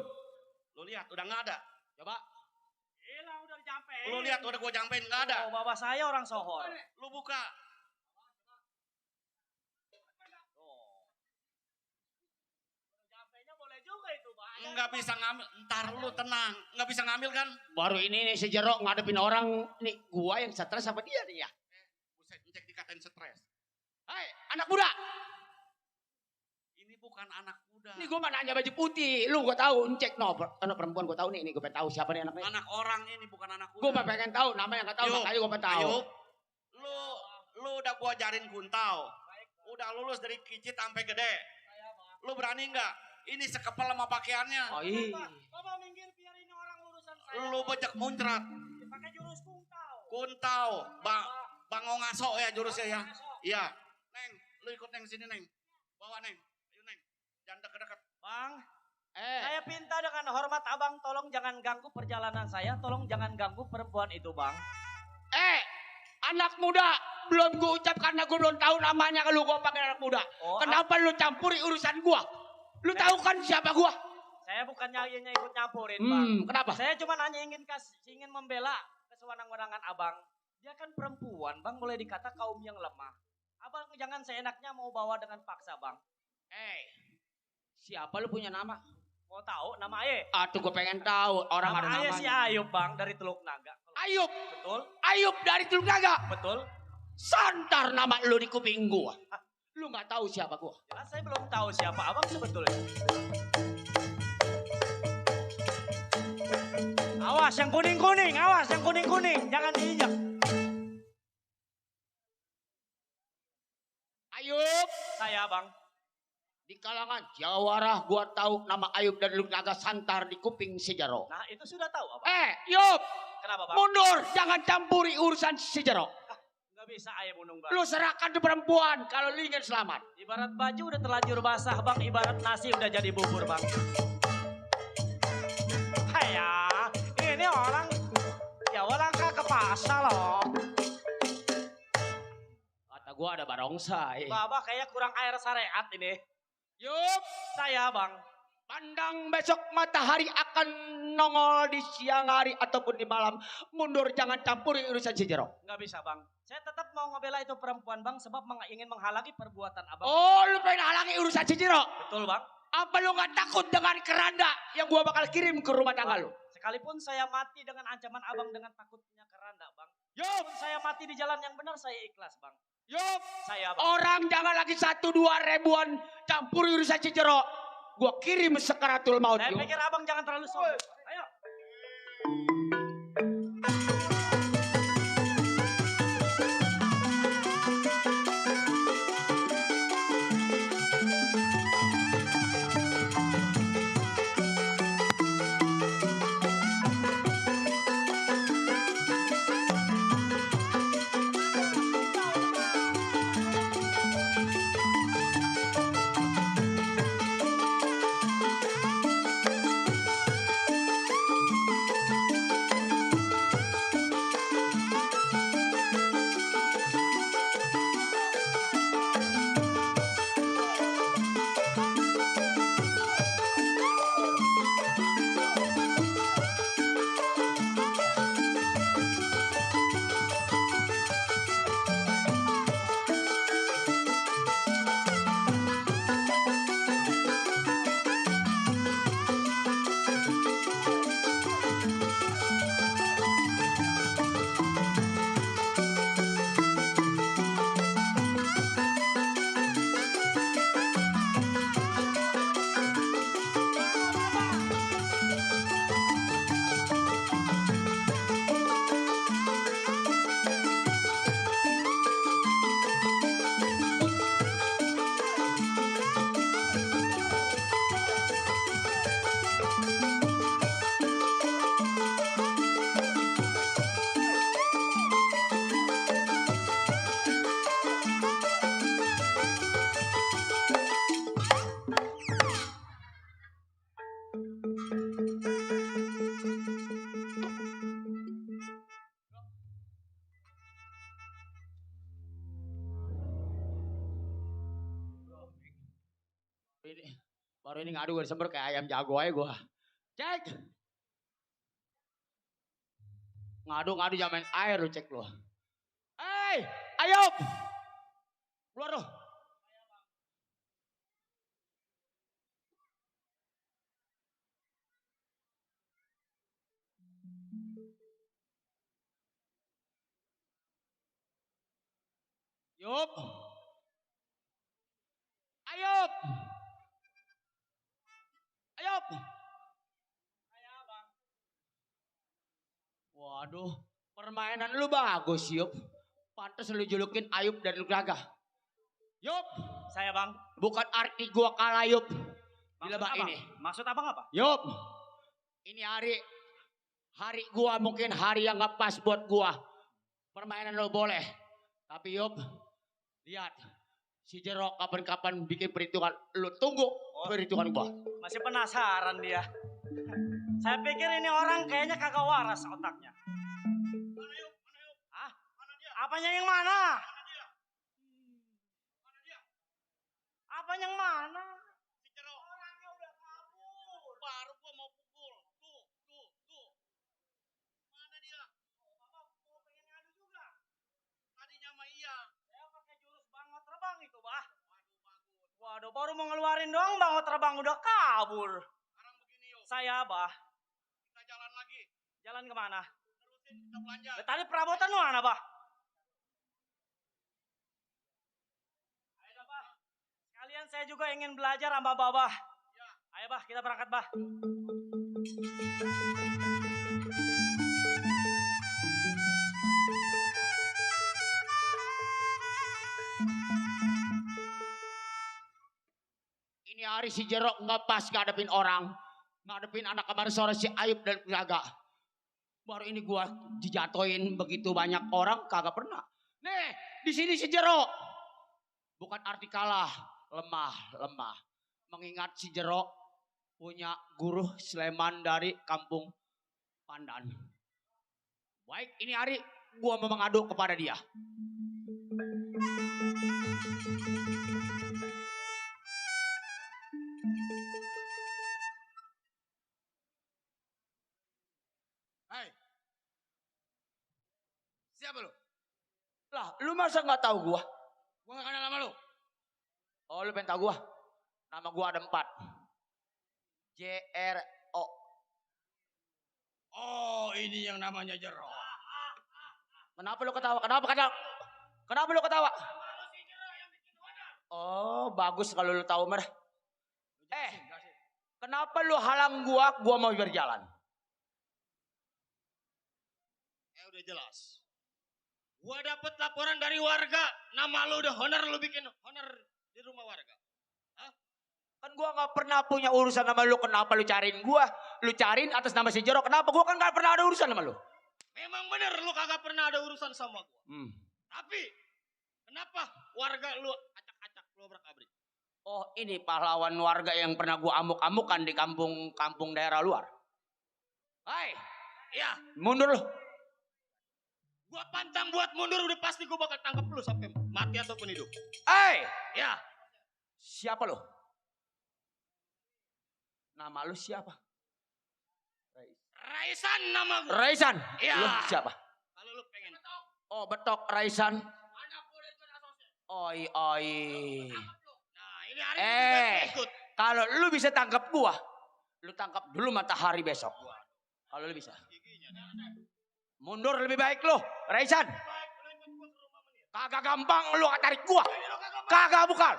Lu lihat udah nggak ada. Coba. Gila udah dicampein. Lu lihat udah gua jampein nggak ada. Oh bapak saya orang Sohor. Lu buka. Jampenya boleh juga itu bang. Nggak bisa ngambil. Ntar lu tenang. Nggak bisa ngambil kan? Baru ini nih si Jero ngadepin orang. Nih gua yang stres sama dia nih ya. Buset, cek dikatain stres. Hai anak muda. Ini bukan anak muda. Ini gua mana nanya baju putih. Lu gua tahu. Cek no. Anak perempuan gua tahu nih. Ini gua pengen tahu siapa nih anaknya. Anak orang ini bukan anak muda. Gua pengen tahu. Namanya nggak tahu. Ayub, Makanya gua pengen tahu. Ayub, lu udah gua ajarin kuntau. Udah lulus dari kicit sampai gede. Lu berani nggak? Ini sekepel sama pakaiannya. Oh iya. Bapak minggir biar ini orang urusan saya. Lu bejek muncrat. Pakai jurus kungtau. Kuntau. Bango ngaso ya jurusnya ya. Iya. Neng, lu ikut Neng sini Neng. Bawa Neng. Ayo Neng. Jangan deket-deket. Bang, saya pinta dengan hormat abang tolong jangan ganggu perjalanan saya. Tolong jangan ganggu perempuan itu bang. Anak muda. Belum gua ucap karena gua belum tahu namanya kalau gua panggil anak muda. Oh, Kenapa lu campuri urusan gua? Lu tahu kan siapa gua? Saya bukan nyanyinya ikut nyampurin bang. Kenapa? Saya cuma hanya ingin membela kesewenang-wenangan abang. Dia kan perempuan bang, boleh dikata kaum yang lemah. Abang jangan seenaknya mau bawa dengan paksa bang. Siapa lu punya nama? Mau tahu nama Aye? Tuh gue pengen tahu orang ada Nama Aye namanya. si Ayub bang dari Teluk Naga. Ayub. Betul? Ayub dari Teluk Naga. Betul? Santar nama lu di kuping gua. Lu nggak tahu siapa gua. Jelas saya belum tahu siapa abang sebetulnya. Awas yang kuning-kuning, awas yang kuning-kuning, jangan diinjak. Ayub. Saya bang. Di kalangan Jawarah gua tahu nama Ayub dari Teluk Naga santar di kuping Sejaro. Nah itu sudah tahu abang. Yub. Kenapa bang? Mundur, jangan campuri urusan Sejaro. Gak bisa Aye bunung bang. Lu serahkan ke perempuan kalau lu ingin selamat. Ibarat baju udah terlanjur basah bang, ibarat nasi udah jadi bubur bang. Haya, ini orang Jawa langka ke pasar loh. Kata gua ada barongsai. Bapak kayak kurang air syariat ini. Yub. Saya bang. Pandang besok matahari akan nongol di siang hari ataupun di malam. Mundur jangan campuri urusan Sejero. Nggak bisa bang. Saya tetap mau ngebela itu perempuan bang sebab ingin menghalangi perbuatan abang. Oh, lu pengen halangi urusan Sejero? Betul bang. Apa lu gak takut dengan keranda yang gua bakal kirim ke rumah tangga lu? Sekalipun saya mati dengan ancaman abang dengan takutnya keranda bang. Yup. Pun saya mati di jalan yang benar saya ikhlas bang. Yup, Saya, Bang. orang jangan lagi 1-2 ribuan campur urusan Cicero. Gua kirim sekaratul maut. Saya Yup. pikir abang jangan terlalu sombong. Ayo. Baru ini ngadu gue disember kayak ayam jago aja gue. Cek. Ngadu jangan main air lu cek lu. Hei, Ayub. Keluar lu. Yup. Ayub. Ayub. Waduh, permainan lu bagus, Yup. Pantes lu julukin Ayub dan lu gagah. Yup, Saya, Bang. bukan arti gua kalah, Yup. Di Maksud lebak abang? ini. Maksud abang apa? Yup, ini hari gua mungkin hari yang gak pas buat gua. Permainan lu boleh. Tapi Yup, lihat. Si Jero kapan-kapan bikin perhitungan. Lu tunggu perhitungan gua. Masih penasaran dia. Saya pikir ini orang kayaknya kagak waras otaknya. Ah, apanya yang mana? Apanya yang mana? Orangnya udah kabur. Baru gua mau pukul. Tuh. Mana dia? Bapak mau pengen ngadu juga? Tadinya mah iya. Saya pakai jurus bangot terbang itu, Bah. Waduh, baru mau ngeluarin doang bangot terbang udah kabur. Sekarang begini yuk. Saya, Bah. Kita jalan lagi. Jalan kemana? Terusin kita belanja. Tadi perabotan mana, Bah? Ayo, Bah. Sekalian saya juga ingin belajar sama Babah. Ayo, Bah, kita berangkat, Bah. Ini hari si Jero nggak pas ngadepin orang. Ngadepin anak kamar sore si Ayub dan Gaga. Baru ini gua dijatoin begitu banyak orang kagak pernah. Nih, di sini si Jero. Bukan arti kalah, lemah. Mengingat si Jero punya guru Sleman dari kampung Pandan. Baik, ini hari gua mau mengadu kepada dia. Hai. Siapa lu? Lah, lu masa nggak tahu gua? Gua gak kenal sama lu. Oh, lu pengen tahu gua? Nama gua ada 4. JRO. Oh, ini yang namanya Jero. Kenapa lu ketawa? Kenapa lu ketawa? Oh, bagus kalau lu tahu merah. Kenapa lu halang gua mau berjalan? Udah jelas. Gua dapet laporan dari warga, nama lu udah honor, lu bikin honor di rumah warga. Kan gua nggak pernah punya urusan sama lu, kenapa lu cariin gua? Lu cariin atas nama si Jero, kenapa gua kan nggak pernah ada urusan sama lu? Memang bener lu kagak pernah ada urusan sama gua. Tapi kenapa warga lu acak-acak lu obrak-abrik? Oh, ini pahlawan warga yang pernah gua amuk-amukan di kampung daerah luar. Hai, Iya, mundur lu. gua pantang buat mundur, udah pasti gua bakal tangkap lu sampai mati ataupun hidup. Hai, Ya, siapa lu? Nama lu siapa? Raisan nama gua. Raisan. Iya. Lu siapa? Kalau lu pengen Oh, Betok Raisan. Oi. Nah, ini hari ikut. Kalau lu bisa tangkap gua, lu tangkap dulu Matahari besok. Kalau lu bisa. Mundur lebih baik lu, Raisan. Kagak gampang lu tarik gua. Kagak bukan.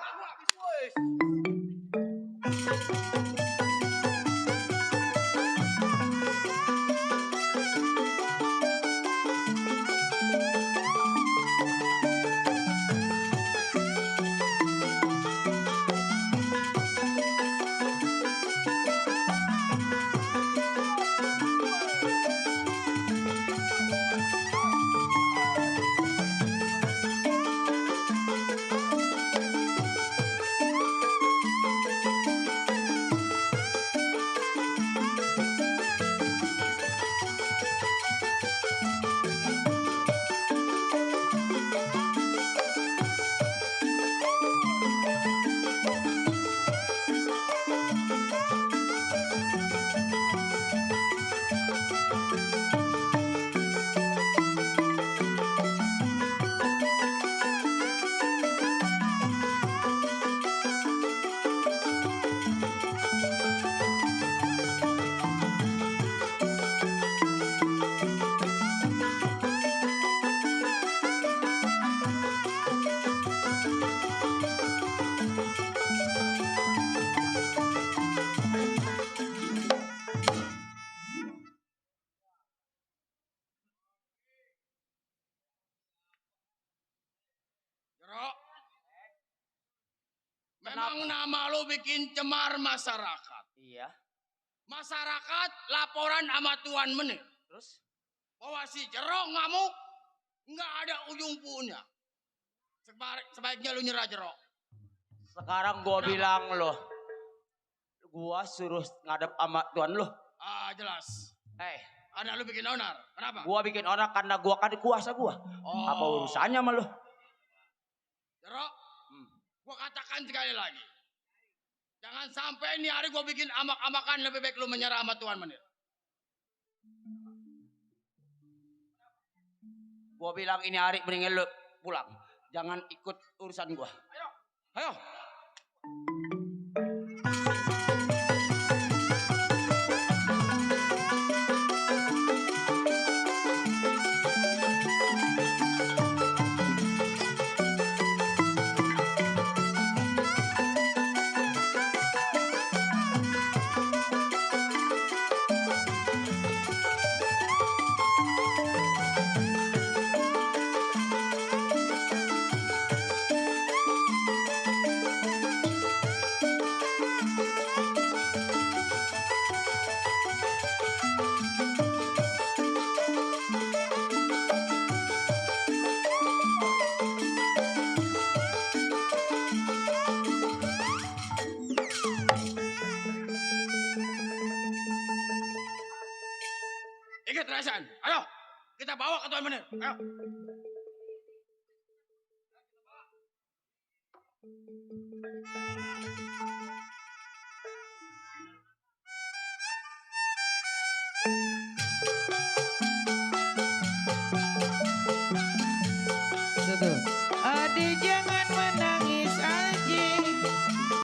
Memang nama lu bikin cemar masyarakat. Iya. Masyarakat laporan sama Tuan Menir. Terus? Bahwa si Jero ngamuk, nggak ada ujung punya. Sebaiknya lu nyerah, Jero. Sekarang gua bilang lo, gua suruh ngadep sama Tuan lo. Jelas. Ada lu bikin onar. Kenapa? Gua bikin orang karena gua kan kuasa gua. Apa urusannya sama lo? Jero, gua katakan sekali lagi. Jangan sampai ini hari gua bikin amak-amakan, lebih baik lu menyerah sama Tuan Menir. Gua bilang ini hari mendingan lu pulang. Jangan ikut urusan gua. Ayo. Ikut Raisan. Ayo, kita bawa ke Tuan Menir. Ayo. Satu. Adik jangan menang.